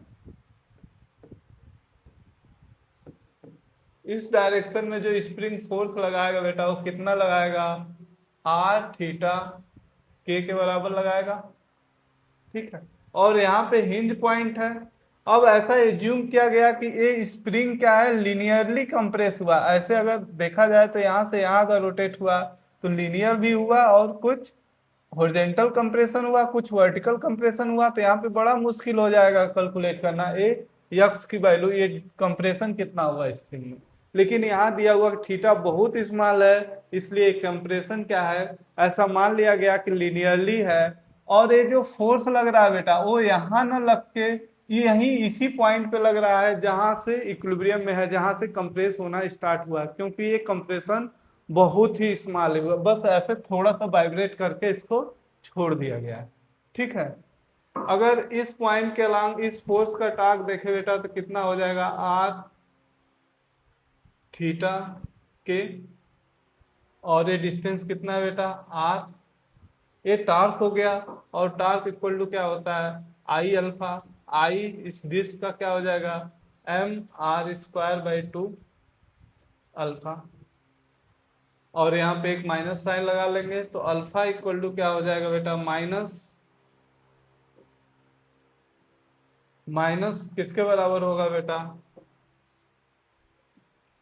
इस डायरेक्शन में जो स्प्रिंग फोर्स लगाएगा बेटा, वो कितना लगाएगा, आर थीटा के बराबर लगाएगा। ठीक है, और यहाँ पे हिंज पॉइंट है। अब ऐसा एज्यूम किया गया कि ये स्प्रिंग क्या है, लीनियरली कंप्रेस हुआ। ऐसे अगर देखा जाए तो यहाँ से यहाँ अगर रोटेट हुआ तो लीनियर भी हुआ, और कुछ हॉरिजॉन्टल कंप्रेशन हुआ, कुछ वर्टिकल कंप्रेशन हुआ। तो यहाँ पे बड़ा मुश्किल हो जाएगा कैलकुलेट करना ए यक्स की वैल्यू, ये कंप्रेशन कितना हुआ स्प्रिंग में। लेकिन यहाँ दिया हुआ थीटा बहुत स्मॉल है, इसलिए कंप्रेशन क्या है, ऐसा मान लिया गया कि लीनियरली है। और ये जो फोर्स लग रहा है बेटा, वो यहाँ न लग के ये यहीं इसी पॉइंट पे लग रहा है जहां से इक्विलिब्रियम में है, जहां से कंप्रेस होना स्टार्ट हुआ। क्योंकि ये कंप्रेशन बहुत ही स्मॉल है, बस ऐसे थोड़ा सा वाइब्रेट करके इसको छोड़ दिया गया है। ठीक है, अगर इस पॉइंट के अलांग इस फोर्स का टार्क देखे बेटा, तो कितना हो जाएगा, आर थीटा के, और ये डिस्टेंस कितना है बेटा, आर। ये टार्क हो गया, और टार्क इक्वल टू क्या होता है, आई अल्फा। आई इस डिस्क का क्या हो जाएगा, M R square by 2 alpha. और यहाँ पे एक माइनस साइन लगा लेंगे, तो अल्फा इक्वल टू क्या हो जाएगा बेटा, माइनस किसके बराबर होगा बेटा,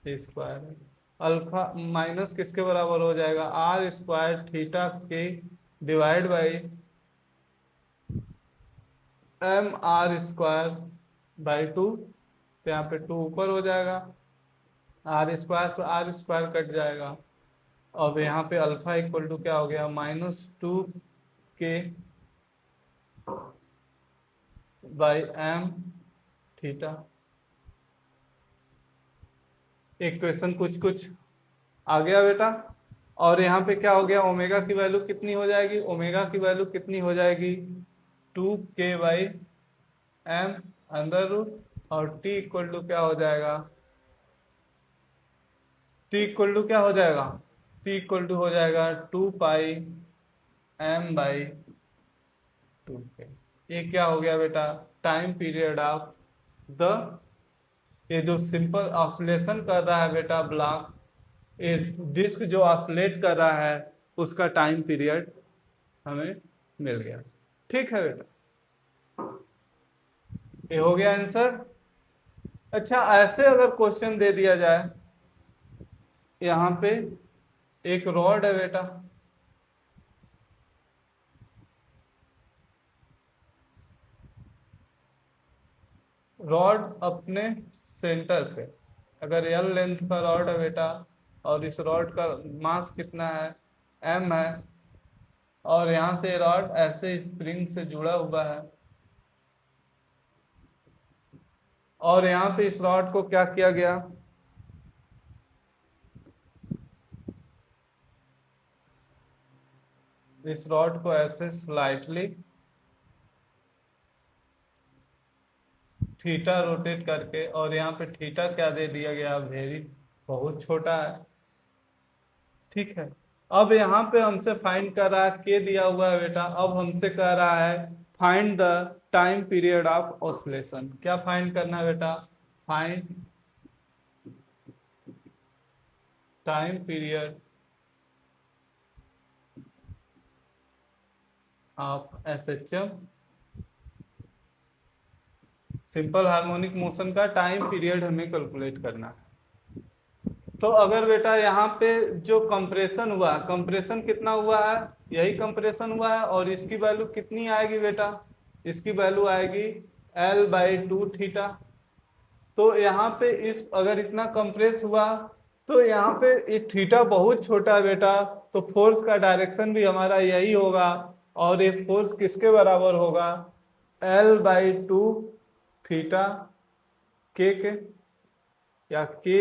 स्क्वायर। अल्फा माइनस किसके बराबर हो जाएगा, आर स्क्वायर थीटा के divide by M R square by 2। तो यहाँ पे 2 ऊपर हो जाएगा, आर स्क्वायर से आर स्क्वायर कट जाएगा। अब यहाँ पे अल्फा इक्वल टू क्या हो गया, -2 के बाई एम थीटा। इक्वेशन कुछ आ गया बेटा। और यहाँ पे क्या हो गया, ओमेगा की वैल्यू कितनी हो जाएगी, ओमेगा की वैल्यू कितनी हो जाएगी, 2k by M under root. और t इक्वल टू क्या हो जाएगा, t इक्वल टू क्या हो जाएगा, t इक्वल टू हो जाएगा 2 पाई एम बाई 2k। ये क्या हो गया बेटा, टाइम पीरियड ऑफ द, ये जो सिंपल ऑसिलेशन कर रहा है बेटा ब्लॉक, ये डिस्क जो ऑसिलेट कर रहा है, उसका टाइम पीरियड हमें मिल गया। ठीक है बेटा, ये हो गया आंसर। अच्छा, ऐसे अगर क्वेश्चन दे दिया जाए, यहाँ पे एक रॉड है बेटा, रॉड अपने सेंटर पे, अगर एल लेंथ का रॉड है बेटा, और इस रॉड का मास कितना है, एम है, और यहाँ से रॉड ऐसे स्प्रिंग से जुड़ा हुआ है, और यहाँ पे इस रॉड को क्या किया गया, इस रॉड को ऐसे स्लाइटली थीटा रोटेट करके, और यहाँ पे थीटा क्या दे दिया गया, वेरी, बहुत छोटा है। ठीक है, अब यहाँ पे हमसे फाइंड कर रहा है, के दिया हुआ है बेटा, अब हमसे कह रहा है find the time period of oscillation. क्या फाइंड करना है बेटा, find time period of SHM, simple harmonic motion का टाइम पीरियड हमें कैलकुलेट करना है। तो अगर बेटा यहाँ पे जो कंप्रेशन हुआ, कंप्रेशन कितना हुआ है, यही कंप्रेशन हुआ है, और इसकी वैल्यू कितनी आएगी बेटा, इसकी वैल्यू आएगी L/2 थीटा। तो यहाँ पे इस अगर इतना कंप्रेस हुआ, तो यहाँ पे इस थीटा बहुत छोटा है बेटा, तो फोर्स का डायरेक्शन भी हमारा यही होगा, और ये फोर्स किसके बराबर होगा, L/2 थीटा के या के,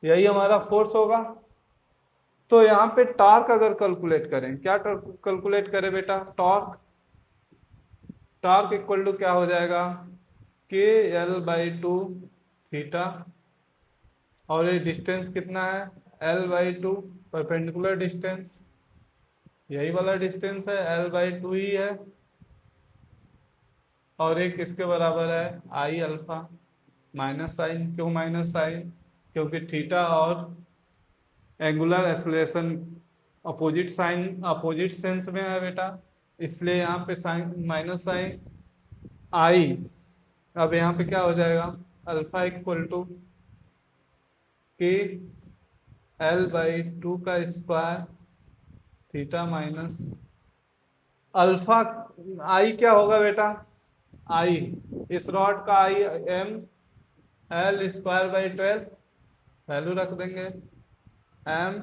यही हमारा फोर्स होगा। तो यहाँ पे टॉर्क अगर कैलकुलेट करें, क्या कैलकुलेट करें बेटा, टॉर्क, टॉर्क इक्वल टू क्या हो जाएगा, KL/2 थीटा, और ये डिस्टेंस कितना है, L/2, परपेंडिकुलर डिस्टेंस, यही वाला डिस्टेंस है, L/2 ही है, और एक किसके बराबर है, I अल्फा माइनस साइन। क्यों माइनस साइन, क्योंकि थीटा और angular acceleration opposite sign, opposite sense में है बेटा, इसलिए यहाँ पे साइन माइनस साइन आई। अब यहाँ पे क्या हो जाएगा, अल्फा इक्वल टू के L/2 का स्क्वायर थीटा माइनस अल्फा, आई क्या होगा बेटा, आई इस रॉड का आई M L² वैल्यू रख देंगे, M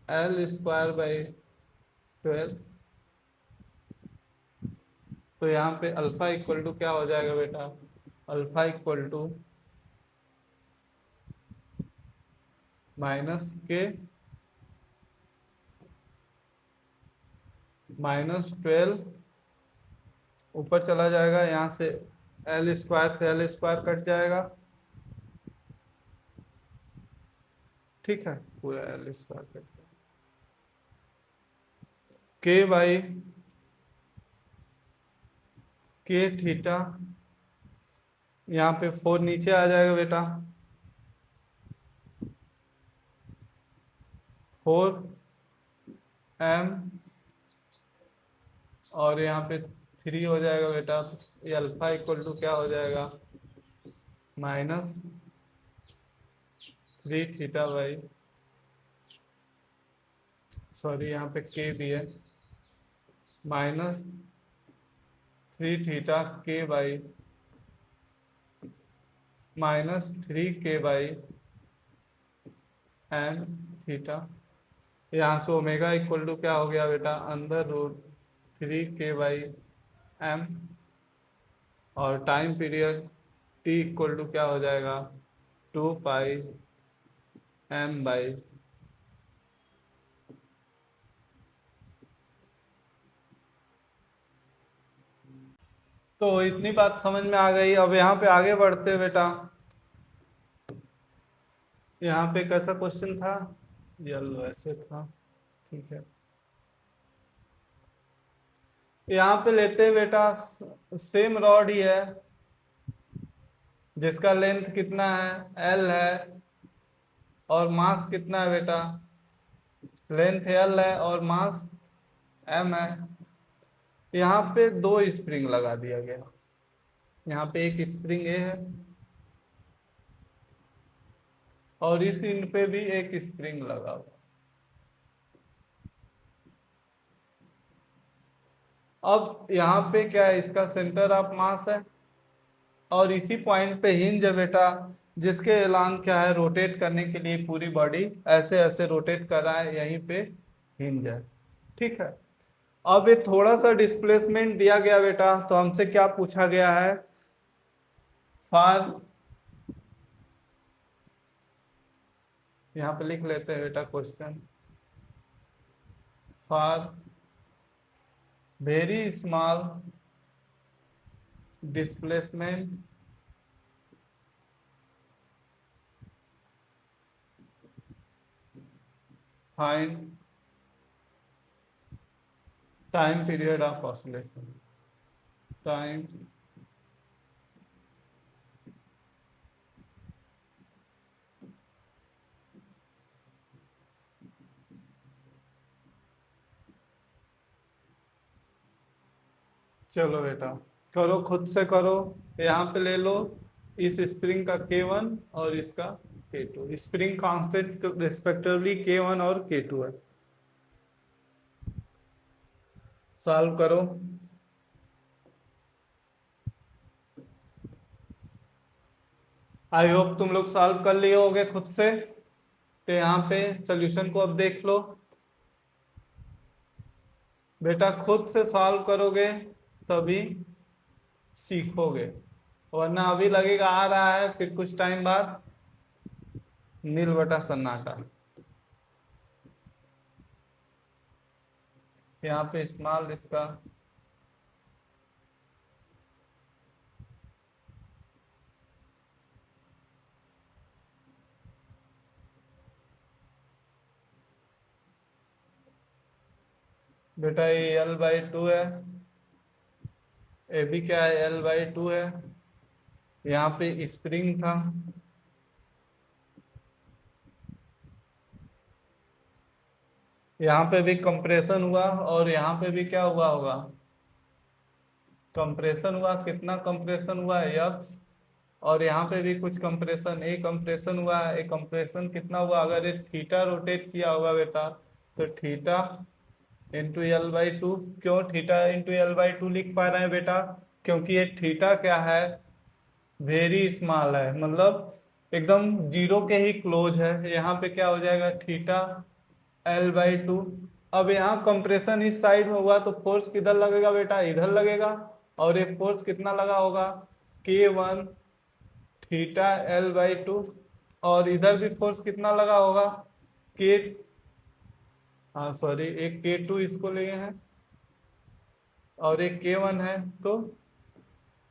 L²/12। तो यहाँ पे अल्फा इक्वल टू क्या हो जाएगा बेटा, अल्फा इक्वल टू माइनस के -12, ऊपर चला जाएगा, यहाँ से L² से L² कट जाएगा, ठीक है, पूरा L² कट जाएगा, के थीटा, यहाँ पे 4 नीचे आ जाएगा बेटा, 4M, और यहाँ पे 3 हो जाएगा बेटा, ये अल्फा इक्वल टू क्या हो जाएगा, -3 थीटा बाई, सॉरी यहाँ पे के भी है, -3 थीटा के बाई -3 k/n थीटा। यहाँ से ओमेगा इक्वल टू क्या हो गया बेटा, √3 k/m, और time period t equal to क्या हो जाएगा, 2πm/। तो इतनी बात समझ में आ गई। अब यहाँ पे आगे बढ़ते बेटा, यहाँ पे कैसा क्वेश्चन था, येलो ऐसे था, ठीक है, यहाँ पे लेते हैं बेटा, सेम रॉड ही है, जिसका लेंथ कितना है, L है, और मास कितना है बेटा, लेंथ L है और मास M है। यहाँ पे दो स्प्रिंग लगा दिया गया, यहाँ पे एक स्प्रिंग ए है और इस इंड पे भी एक स्प्रिंग लगा हुआ। अब यहाँ पे क्या है, इसका सेंटर ऑफ मास है और इसी पॉइंट पे हिंज है बेटा, जिसके एलांग क्या है, रोटेट करने के लिए पूरी बॉडी ऐसे ऐसे रोटेट कर रहा है, यहीं पे हिंज है। ठीक है, अब ये थोड़ा सा डिस्प्लेसमेंट दिया गया बेटा, तो हमसे क्या पूछा गया है, फॉर, यहाँ पे लिख लेते हैं बेटा question, for very small displacement find time period of oscillation, time चलो बेटा करो, खुद से करो, यहाँ पे ले लो इस स्प्रिंग का K1 और इसका K2, spring constant respectively K1 और K2 है। सॉल्व करो, आई होप तुम लोग सॉल्व कर लिए होगे खुद से। तो यहाँ पे सॉल्यूशन को अब देख लो बेटा, खुद से सॉल्व करोगे तभी सीखोगे, वरना अभी लगेगा आ रहा है, फिर कुछ टाइम बाद नील बटा सन्नाटा। यहाँ पे स्मॉल इसका बेटा ये L/2 है, ए भी क्या है, L/2 है। यहाँ पे स्प्रिंग था, यहाँ पे भी कंप्रेशन हुआ और यहाँ पे भी क्या हुआ होगा, कंप्रेशन हुआ। कितना कंप्रेशन हुआ है, यक्स, और यहाँ पे भी कुछ कंप्रेशन, ए कंप्रेशन हुआ है। ए कंप्रेशन कितना हुआ, अगर ये थीटा रोटेट किया होगा बेटा, तो थीटा इंटू L/2। क्यों थीटा इंटू L/2 लिख पा रहे हैं बेटा, क्योंकि ये थीटा क्या है, वेरी स्मॉल है, मतलब एकदम जीरो के ही क्लोज है। यहाँ पे क्या हो जाएगा, थीटा L/2। अब यहाँ कंप्रेशन इस साइड में हुआ तो फोर्स किधर लगेगा बेटा, इधर लगेगा, और ये फोर्स कितना लगा होगा, K1 थीटा L/2, और इधर भी फोर्स कितना लगा होगा, K, हाँ सॉरी, एक K2 इसको लिए हैं और एक K1 है, तो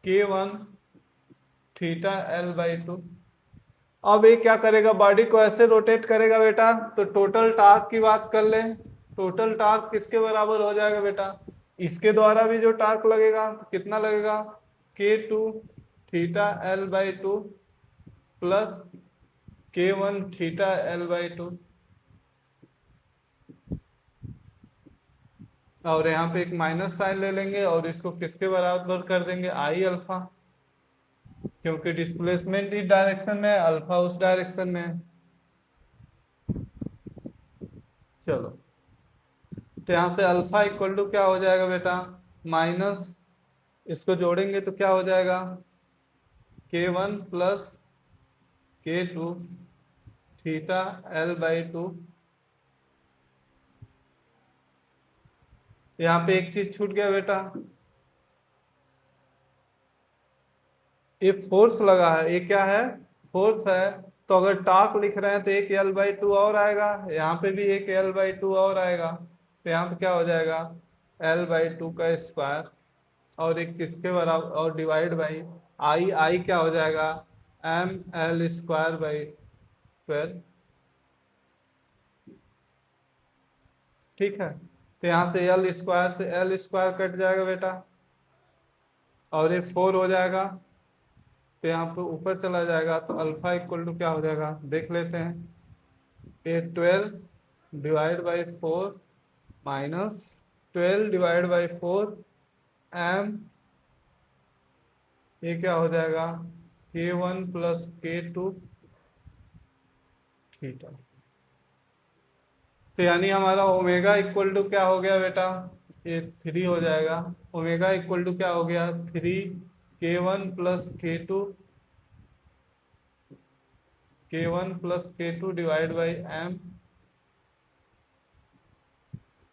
K1 थीटा L/2। अब ये क्या करेगा, बॉडी को ऐसे रोटेट करेगा बेटा, तो टोटल टार्क की बात कर ले, टोटल टार्क किसके बराबर हो जाएगा बेटा, इसके द्वारा भी जो टार्क लगेगा तो कितना लगेगा, K2 theta L/2 plus K1 theta L/2। और यहाँ पे एक माइनस साइन ले लेंगे और इसको किसके बराबर कर देंगे, आई अल्फा, क्योंकि डिस्प्लेसमेंट इस डायरेक्शन में है, अल्फा उस डायरेक्शन में है। चलो, तो यहाँ से अल्फा इक्वल टू क्या हो जाएगा बेटा, माइनस, इसको जोड़ेंगे तो क्या हो जाएगा, K1 plus K2 theta L/2। यहाँ पे एक चीज छूट गया बेटा, ये फोर्स लगा है, ये क्या है, फोर्स है। तो अगर टॉर्क लिख रहे हैं तो एक L/2 और आएगा, यहाँ पे भी एक L/2 और आएगा, तो यहाँ पे क्या हो जाएगा, L/2 का स्क्वायर, और एक किसके बराबर, और डिवाइड बाई आई, आई क्या हो जाएगा, mL²/12। ठीक है, तो यहाँ से L² से L² कट जाएगा बेटा, और ये 4 हो जाएगा, तो यहाँ पे ऊपर चला जाएगा, तो अल्फा इक्वल टू क्या हो जाएगा, देख लेते हैं, ये 12 divide by 4 minus 12 divide by 4 M, ये क्या हो जाएगा K1 प्लस K2 थीटा। तो यानी हमारा ओमेगा इक्वल टू क्या हो गया बेटा, ये 3 हो जाएगा। ओमेगा इक्वल टू क्या हो गया 3 K1 plus K2 divide by M.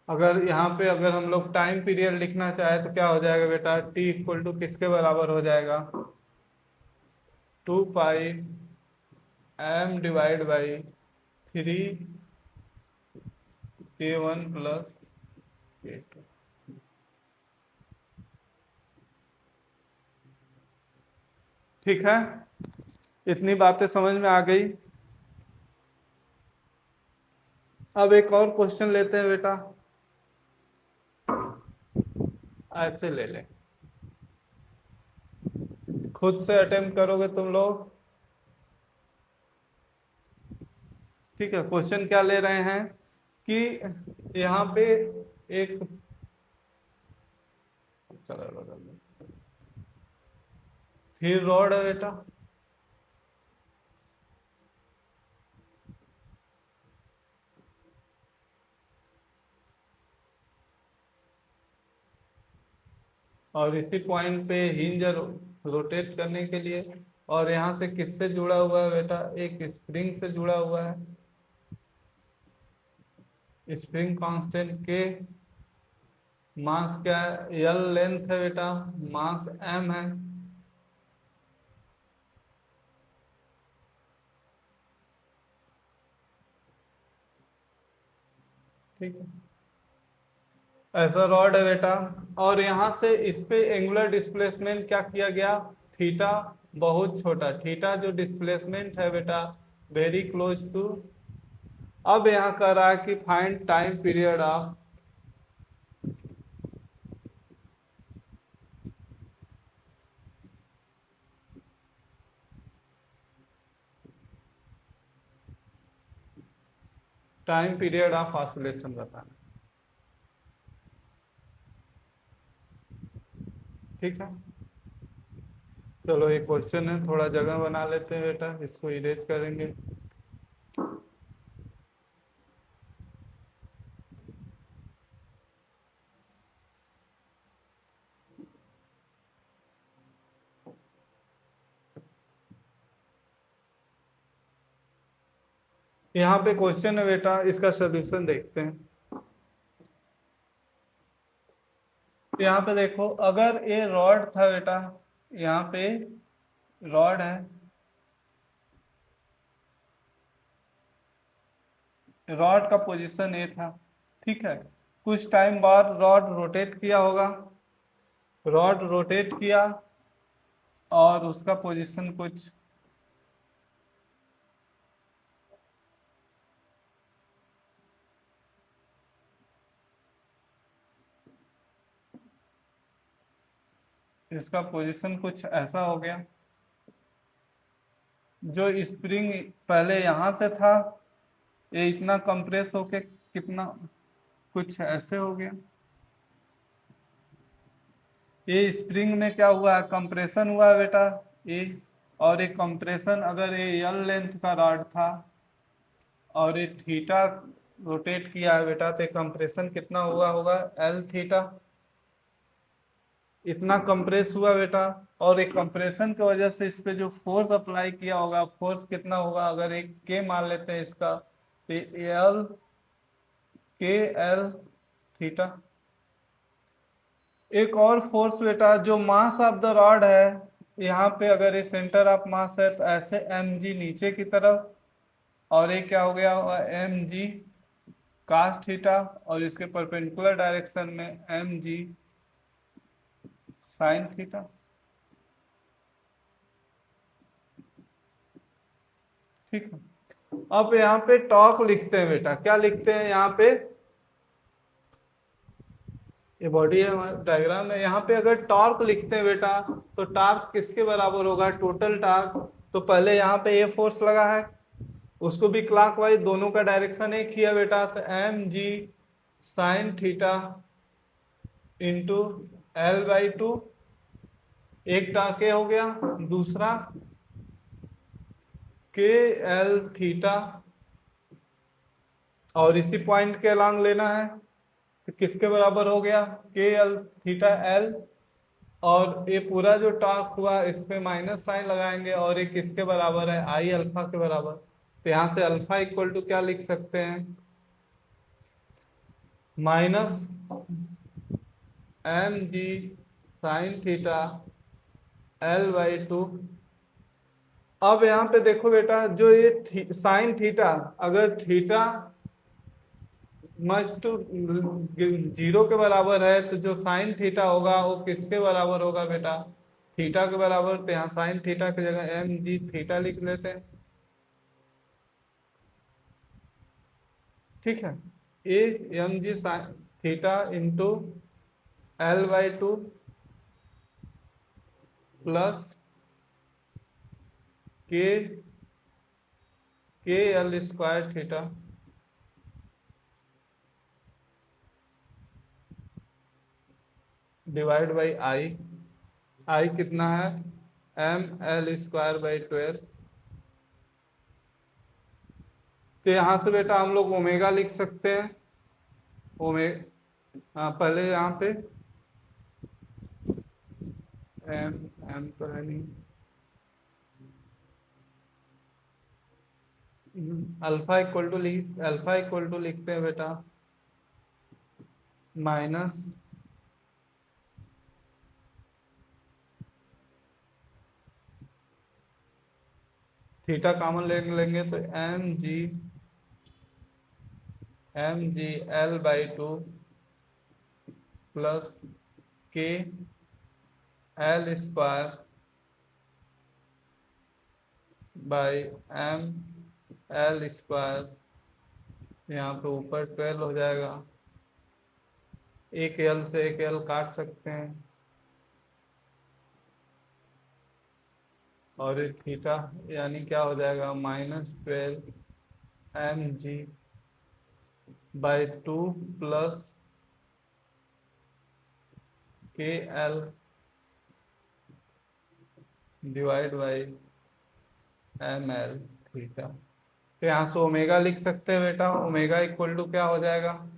अगर यहाँ पे अगर हम लोग टाइम पीरियड लिखना चाहे तो क्या हो जाएगा बेटा, टी इक्वल टू किसके बराबर हो जाएगा, 2 pi M divide by 3 K1 plus K2। ठीक है, इतनी बातें समझ में आ गई। अब एक और क्वेश्चन लेते हैं बेटा, ऐसे ले ले, खुद से अटेम्प्ट करोगे तुम लोग। ठीक है, क्वेश्चन क्या ले रहे हैं कि यहाँ पे एक, चलो बदल दो, फिर रॉड है बेटा, और इसी पॉइंट पे हिंज रोटेट करने के लिए, और यहाँ से किससे जुड़ा हुआ है बेटा, एक स्प्रिंग से जुड़ा हुआ है। स्प्रिंग कांस्टेंट के, मास क्या है, एल लेंथ है बेटा, मास एम है। ठीक है, ऐसा रॉड है बेटा, और यहाँ से इस पे एंगुलर डिस्प्लेसमेंट क्या किया गया, थीटा बहुत छोटा, थीटा जो डिस्प्लेसमेंट है बेटा वेरी क्लोज टू। अब यहाँ कह रहा है कि find time period of, time period of oscillation बताना। ठीक है, चलो एक क्वेश्चन है, थोड़ा जगह बना लेते हैं बेटा, इसको इरेज करेंगे। यहाँ पे क्वेश्चन है बेटा, इसका सॉल्यूशन देखते हैं। यहाँ पे देखो, अगर ये रॉड था बेटा, यहाँ पे रॉड है, रॉड का पोजीशन ये था। ठीक है, कुछ टाइम बाद रॉड रोटेट किया होगा, रॉड रोटेट किया और उसका पोजीशन कुछ इसका पोजीशन कुछ ऐसा हो गया, जो स्प्रिंग पहले यहां से था ये इतना कंप्रेस होके कितना कुछ ऐसे हो गया। ये स्प्रिंग में क्या हुआ है, कंप्रेशन हुआ है बेटा ये, और एक कंप्रेशन, अगर ये एल लेंथ का रॉड था और ये थीटा रोटेट किया है बेटा, तो कंप्रेशन कितना हुआ होगा, एल थीटा, इतना कंप्रेस हुआ बेटा। और एक कंप्रेशन की वजह से इस पे जो फोर्स अप्लाई किया होगा, फोर्स कितना होगा, अगर एक के मान लेते हैं इसका, तो एल के एल थीटा। एक और फोर्स बेटा, जो मास ऑफ द रॉड है, यहाँ पे अगर ये सेंटर ऑफ मास है तो ऐसे एम जी नीचे की तरफ, और ये क्या हो गया एम जी कास थीटा, और इसके परपेंडिकुलर डायरेक्शन में एम जी साइन थीटा। ठीक है, अब यहाँ पे टॉर्क लिखते हैं बेटा, क्या लिखते हैं यहाँ पे, ये बॉडी है हमारा डायग्राम है, यहाँ पे अगर टॉर्क लिखते हैं बेटा, तो टॉर्क किसके बराबर होगा, टोटल टॉर्क। तो पहले यहाँ पे ये फोर्स लगा है, उसको भी क्लॉकवाइज, दोनों का डायरेक्शन एक ही है बेटा, तो M G sine theta into L/2, एक के हो गया, दूसरा के एल थीटा, और इसी पॉइंट के अलॉन्ग लेना है तो किसके बराबर हो गया, के एल थीटा एल, और ये पूरा जो टॉर्क हुआ इस पे माइनस साइन लगाएंगे, और ये किसके बराबर है, आई अल्फा के बराबर। तो यहां से अल्फा इक्वल टू क्या लिख सकते हैं, minus M G sine theta L/2। अब यहाँ पे देखो बेटा, जो ये साइन थीटा, अगर थीटा मस्ट टू 0 के बराबर है तो जो साइन थीटा होगा वो किसके बराबर होगा बेटा, थीटा के बराबर। तो यहाँ साइन थीटा की जगह एम जी थीटा लिख लेते हैं, ठीक है। A M G sine theta into L/2 plus K L square theta divide by I कितना है, mL²/12। तो यहां से बेटा हम लोग ओमेगा लिख सकते हैं, हाँ पहले यहाँ पे एम तो है नहीं, अल्फा इक्वल टू लिखते हैं बेटा माइनस थीटा कॉमन लेंगे तो एम जी L/2 प्लस के L² बाई mL², यहाँ पे ऊपर 12 हो जाएगा, एक एल से एक एल काट सकते हैं, और ये थीटा यानी क्या हो जाएगा, -12mg/2 plus K L divide by mL theta. तो यहाँ से ओमेगा लिख सकते हैं बेटा, ओमेगा इक्वल टू क्या हो जाएगा,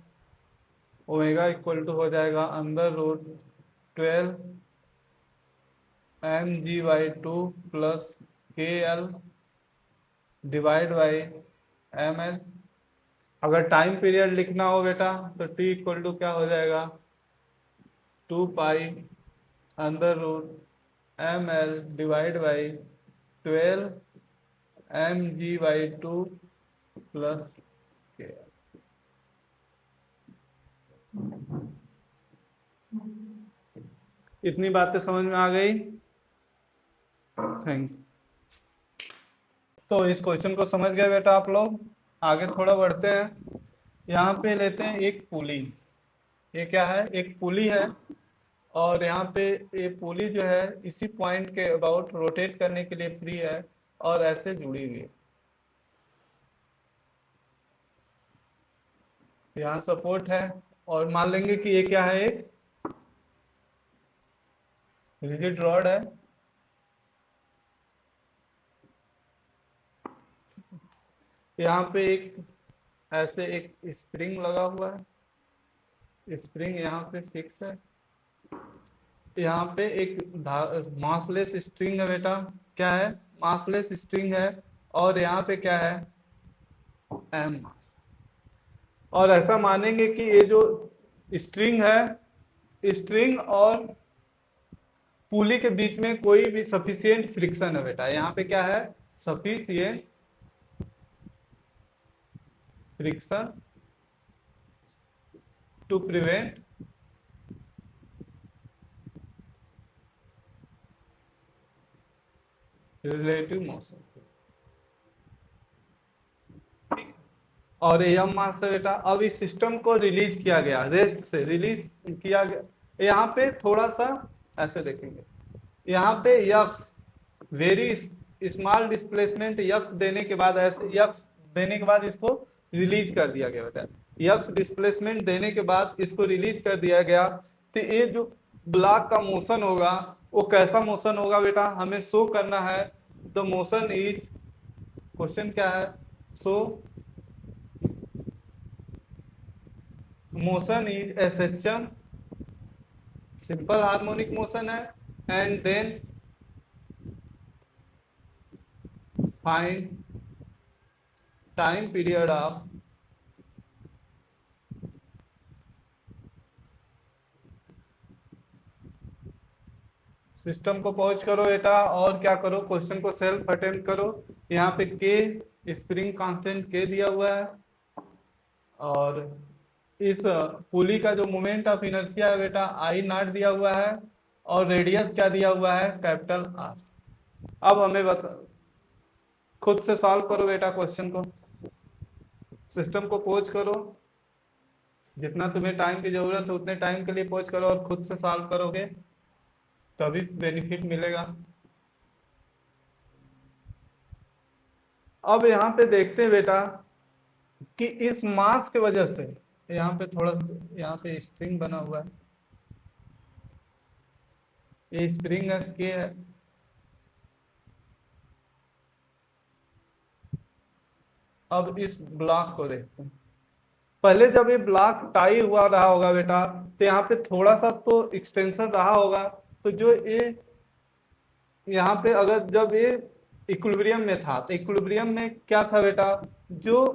ओमेगा इक्वल टू हो जाएगा √12mg/2 plus K L divide by mL। अगर टाइम पीरियड लिखना हो बेटा तो t इक्वल टू क्या हो जाएगा, 2π√mL divide by 12mg/2 plus K L. इतनी बातें समझ में आ गई, थैंक्स। तो इस क्वेश्चन को समझ गए बेटा आप लोग, आगे थोड़ा बढ़ते हैं। यहाँ पे लेते हैं एक पुली, ये क्या है, एक पुली है, और यहाँ पे ये पुली जो है इसी पॉइंट के अबाउट रोटेट करने के लिए फ्री है और ऐसे जुड़ी हुई है। यहाँ सपोर्ट है, और मान लेंगे कि ये क्या है, एक रिजिड रॉड है, यहाँ पे एक ऐसे एक स्प्रिंग लगा हुआ है, स्प्रिंग यहाँ पे फिक्स है, यहाँ पे एक मासलेस स्ट्रिंग है बेटा, क्या है, मासलेस स्ट्रिंग है, और यहाँ पे क्या है, एम मास। और ऐसा मानेंगे कि ये जो स्ट्रिंग है, स्ट्रिंग और पुली के बीच में कोई भी सफिशिएंट फ्रिक्शन है बेटा, यहाँ पे क्या है, sufficient friction to prevent relative motion. और एम मास से बेटा अब इस सिस्टम को रिलीज किया गया, रेस्ट से रिलीज किया गया, यहाँ पे थोड़ा सा ऐसे देखेंगे, यहाँ पे x very small displacement x देने के बाद, ऐसे यक्स देने के बाद इसको रिलीज कर दिया गया बेटा, यक्स डिस्प्लेसमेंट देने के बाद इसको रिलीज कर दिया गया। तो ये जो ब्लॉक का मोशन होगा वो कैसा मोशन होगा बेटा, हमें शो करना है। द मोशन इज, क्वेश्चन क्या है, so motion is SHM, simple harmonic motion है, and then find time period of system को पॉज करो बेटा और क्या करो, क्वेश्चन को सेल्फ अटेम्प्ट करो। यहाँ पे के स्प्रिंग कांस्टेंट के दिया हुआ है और इस पुली का जो मोमेंट ऑफ इनर्शिया है बेटा आई नॉट दिया हुआ है और रेडियस क्या दिया हुआ है, कैपिटल आर। अब हमें बता, खुद से सॉल्व करो बेटा क्वेश्चन को, सिस्टम को पॉज करो, जितना तुम्हें टाइम की जरूरत है उतने टाइम के लिए पॉज करो और खुद से सॉल्व करोगे तभी बेनिफिट मिलेगा। अब यहाँ पे देखते हैं बेटा कि इस मास के वजह से, यहाँ पे थोड़ा यहाँ पे स्प्रिंग बना हुआ है, ये स्प्रिंग के है। अब इस ब्लॉक को देखते हैं, पहले जब ये ब्लॉक टाई हुआ रहा होगा बेटा तो यहाँ पे थोड़ा सा तो एक्सटेंशन रहा होगा, तो जो ये यहाँ पे अगर जब ये इक्विलिब्रियम में था तो इक्विलिब्रियम में क्या था बेटा, जो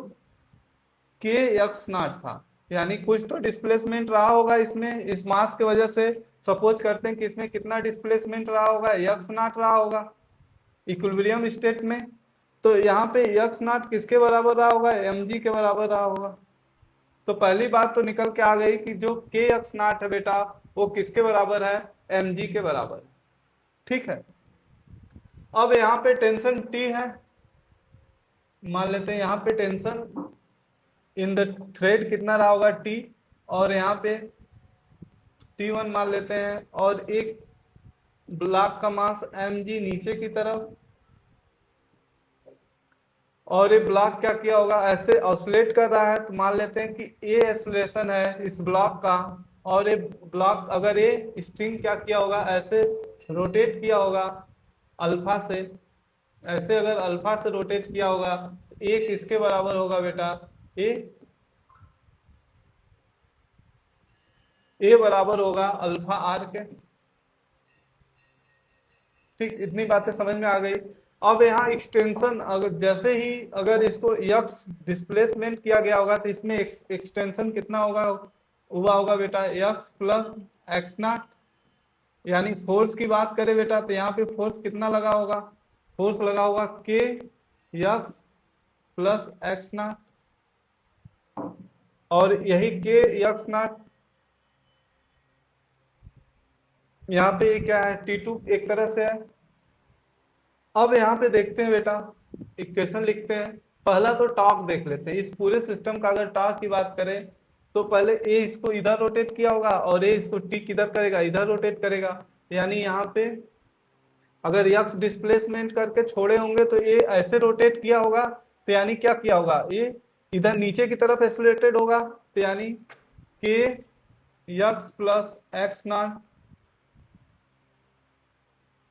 के एक्स नॉट था, यानी कुछ तो डिस्प्लेसमेंट रहा होगा इसमें, इस मास के वजह से सपोज करते हैं कि इसमें कितना डिस्प्लेसमेंट रहा होगा, एक्स नॉट रहा होगा इक्विलिब्रियम स्टेट में। तो यहाँ पे एक्स नॉट किसके बराबर रहा होगा, एम जी के बराबर रहा होगा। तो पहली बात तो निकल के आ गई कि जो के एक्स नॉट है बेटा वो किसके बराबर है, एम जी के बराबर। ठीक है, अब यहाँ पे टेंशन टी है, मान लेते हैं यहाँ पे टेंशन इन द थ्रेड कितना रहा होगा टी, और यहाँ पे T1 मान लेते हैं, और एक ब्लॉक का मास mg नीचे की तरफ, और ये ब्लॉक क्या किया होगा, ऐसे ऑसिलेट कर रहा है, तो मान लेते हैं कि ए एक्सेलरेशन है इस ब्लॉक का, और ये ब्लॉक अगर ये स्ट्रिंग क्या किया होगा, ऐसे रोटेट किया होगा अल्फा से, ऐसे अगर अल्फा से रोटेट किया होगा, ए किसके बराबर होगा बेटा, ए बराबर होगा अल्फा आर के। ठीक, इतनी बातें समझ में आ गई। अब यहाँ एक्सटेंशन अगर जैसे ही अगर इसको यक्स डिस्प्लेसमेंट किया गया होगा तो इसमें एक्सटेंशन कितना होगा, हुआ होगा बेटा यक्स प्लस एक्स नॉट, यानी फोर्स की बात करें बेटा तो यहाँ पे फोर्स कितना लगा होगा, फोर्स लगा होगा के यक्स प्लस एक्स नॉट, और यही के यक्स नॉट यहाँ पे क्या है, T2 एक तरह से है। अब यहाँ पे देखते हैं बेटा, इक्वेशन लिखते हैं, पहला तो टॉर्क देख लेते हैं। इस पूरे सिस्टम का अगर टॉर्क की बात करें तो पहले ए इसको इधर रोटेट किया होगा और ए इसको टी किधर करेगा, इधर रोटेट करेगा, यानी यहाँ पे अगर यक्स डिस्प्लेसमेंट करके छोड़े होंगे तो ए ऐसे रोटेट किया होगा, तो यानी क्या किया होगा, ए इधर नीचे की तरफ एक्सेलरेटेड होगा, तो यानी के यक्स प्लस एक्स नॉट,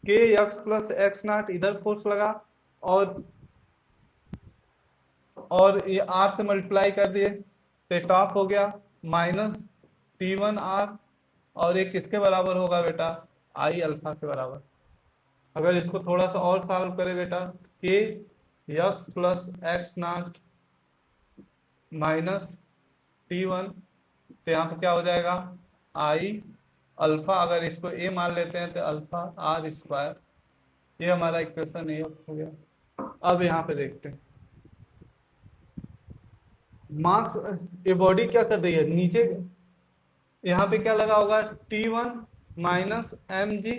के एक्स प्लस एक्स नॉट इधर फोर्स लगा, और ये आर से मल्टीप्लाई कर दिए तो टॉप हो गया माइनस T1 आर, और ये किसके बराबर होगा बेटा, आई अल्फा के बराबर। अगर इसको थोड़ा सा और सॉल्व करें बेटा, के x plus x naught minus T1, तो यहाँ पे क्या हो जाएगा, आई अल्फा, अगर इसको ए मान लेते हैं तो अल्फा आर स्क्वायर, ये हमारा इक्वेशन ए हो गया। अब यहाँ पे देखते हैं मास, ये बॉडी क्या कर रही है नीचे, यहाँ पे क्या लगा होगा T1 माइनस एम जी,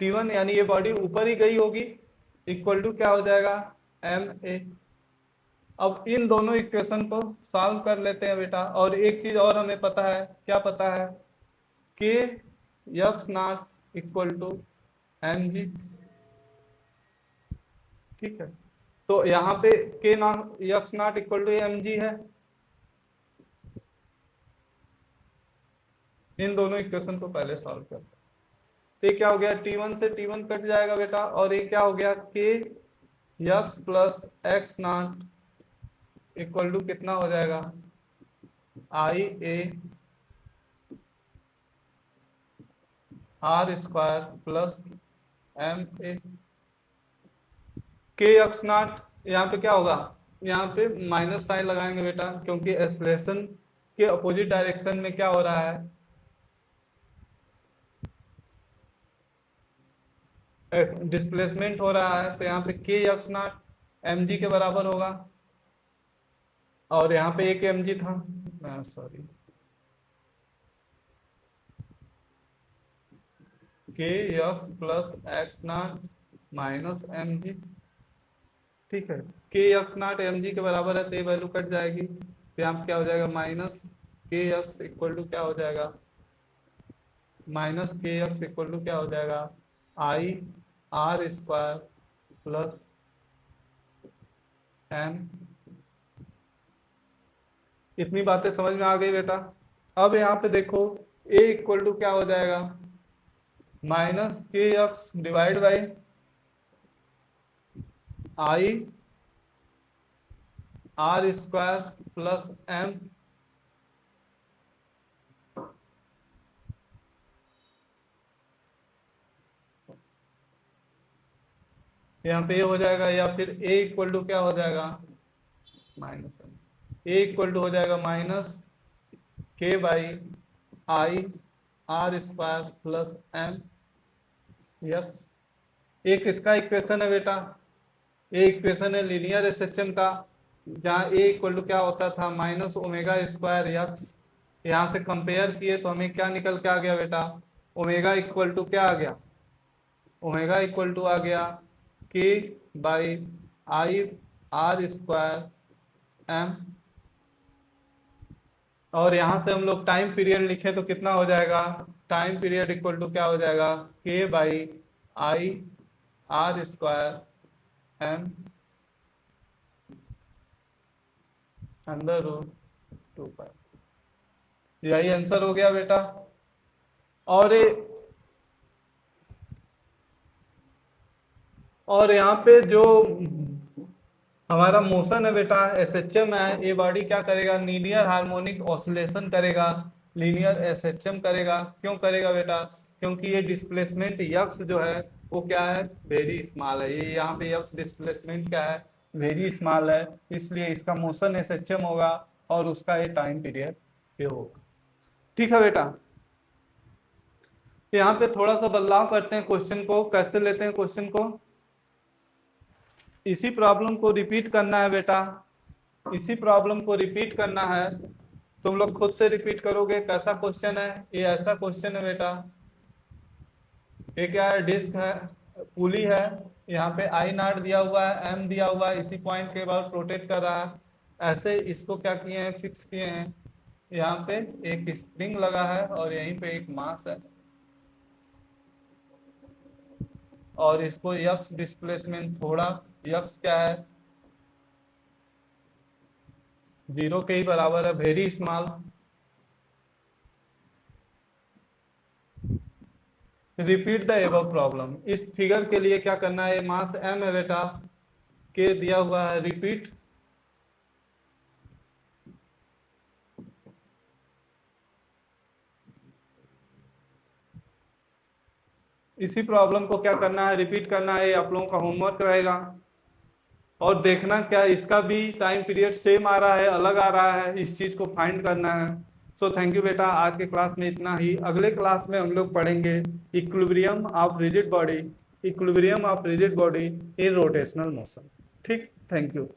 T1 यानी ये बॉडी ऊपर ही गई होगी, इक्वल टू क्या हो जाएगा, एम ए। अब इन दोनों इक्वेशन को सॉल्व कर लेते हैं बेटा, और एक चीज और हमें पता है, क्या पता है, k x naught equal to M G. ठीक है, तो यहाँ पे k naught x naught equal to M G है, इन दोनों इक्वेशन को पहले सॉल्व करते हैं। तो ये क्या हो गया, T1 से T1 कट जाएगा बेटा, और ये क्या हो गया, k x plus x naught equal to कितना हो जाएगा, I A R square plus M A. K x not यहाँ पे क्या होगा, यहाँ पे माइनस साइन लगाएंगे बेटा, क्योंकि एक्सलेशन के अपोजिट डायरेक्शन में क्या हो रहा है, डिस्प्लेसमेंट हो रहा है। तो यहाँ पे के यक्स नॉट एम जी के बराबर होगा, और यहाँ पे एक एम जी था, sorry, k x plus x naught minus M G. ठीक है, k x not M G के बराबर है, तो ये वैल्यू कट जाएगी। तो यहाँ पे क्या हो जाएगा, minus k x equal to क्या हो जाएगा, minus k x equal to क्या हो जाएगा, I R square plus M. इतनी बातें समझ में आ गई बेटा। अब यहाँ पे देखो a इक्वल टू क्या हो जाएगा, minus k x divide by I R square plus M. यहाँ पे ये हो जाएगा, या फिर a इक्वल टू क्या हो जाएगा, minus M. a equal to हो जाएगा minus k by I R square plus M x. एक किसका इक्वेशन है बेटा, ये इक्वेशन है लीनियर एसएचएम का, जहाँ a इक्वल टू क्या होता था, माइनस ओमेगा स्क्वायर यक्स। यहाँ से कंपेयर किए तो हमें क्या निकल के आ गया बेटा, ओमेगा इक्वल टू क्या आ गया, ओमेगा इक्वल टू आ गया k by I R square M. और यहाँ से हम लोग टाइम पीरियड लिखे तो कितना हो जाएगा, टाइम पीरियड इक्वल टू क्या हो जाएगा, k by I R square M under root 2 यही आंसर हो गया बेटा। और यहाँ पे जो हमारा मोशन है बेटा, एसएचएम है, ये बॉडी क्या करेगा, लीनियर हार्मोनिक ऑसिलेशन करेगा, लीनियर एसएचएम करेगा। क्यों करेगा बेटा, क्योंकि ये डिस्प्लेसमेंट यक्स जो है वो क्या है, वेरी स्मॉल है। ये यहाँ पे यक्स डिस्प्लेसमेंट क्या है, वेरी स्मॉल है, इसलिए इसका मोशन एसएचएम होगा और उसका ये टाइम पीरियड ये होगा। ठीक है बेटा, यहाँ पे थोड़ा सा बदलाव करते हैं क्वेश्चन को। कैसे लेते हैं क्वेश्चन को, इसी प्रॉब्लम को रिपीट करना है बेटा, इसी प्रॉब्लम को रिपीट करना है। तुम लोग खुद से रिपीट करोगे। कैसा क्वेश्चन है, ये ऐसा क्वेश्चन है बेटा, ये क्या है, डिस्क है, पुली है, यहाँ पे आई नॉट दिया हुआ है, एम दिया हुआ है, इसी पॉइंट के बाद रोटेट कर रहा है। ऐसे इसको क्या किए हैं, फिक्स किए हैं। यहाँ पे एक स्प्रिंग लगा है और यहीं पे एक मास है, और इसको यक्स डिस्प्लेसमेंट थोड़ा, यक्स क्या है, 0 के ही बराबर है, very small. Repeat the above problem. इस फिगर के लिए क्या करना है, मास m है बेटा, के दिया हुआ है, रिपीट इसी प्रॉब्लम को क्या करना है, रिपीट करना है। आप लोगों का होमवर्क रहेगा, और देखना क्या इसका भी टाइम पीरियड सेम आ रहा है, अलग आ रहा है, इस चीज को फाइंड करना है। सो थैंक यू बेटा, आज के क्लास में इतना ही। अगले क्लास में हम लोग पढ़ेंगे equilibrium of rigid body, equilibrium of rigid body in rotational motion. ठीक, थैंक यू।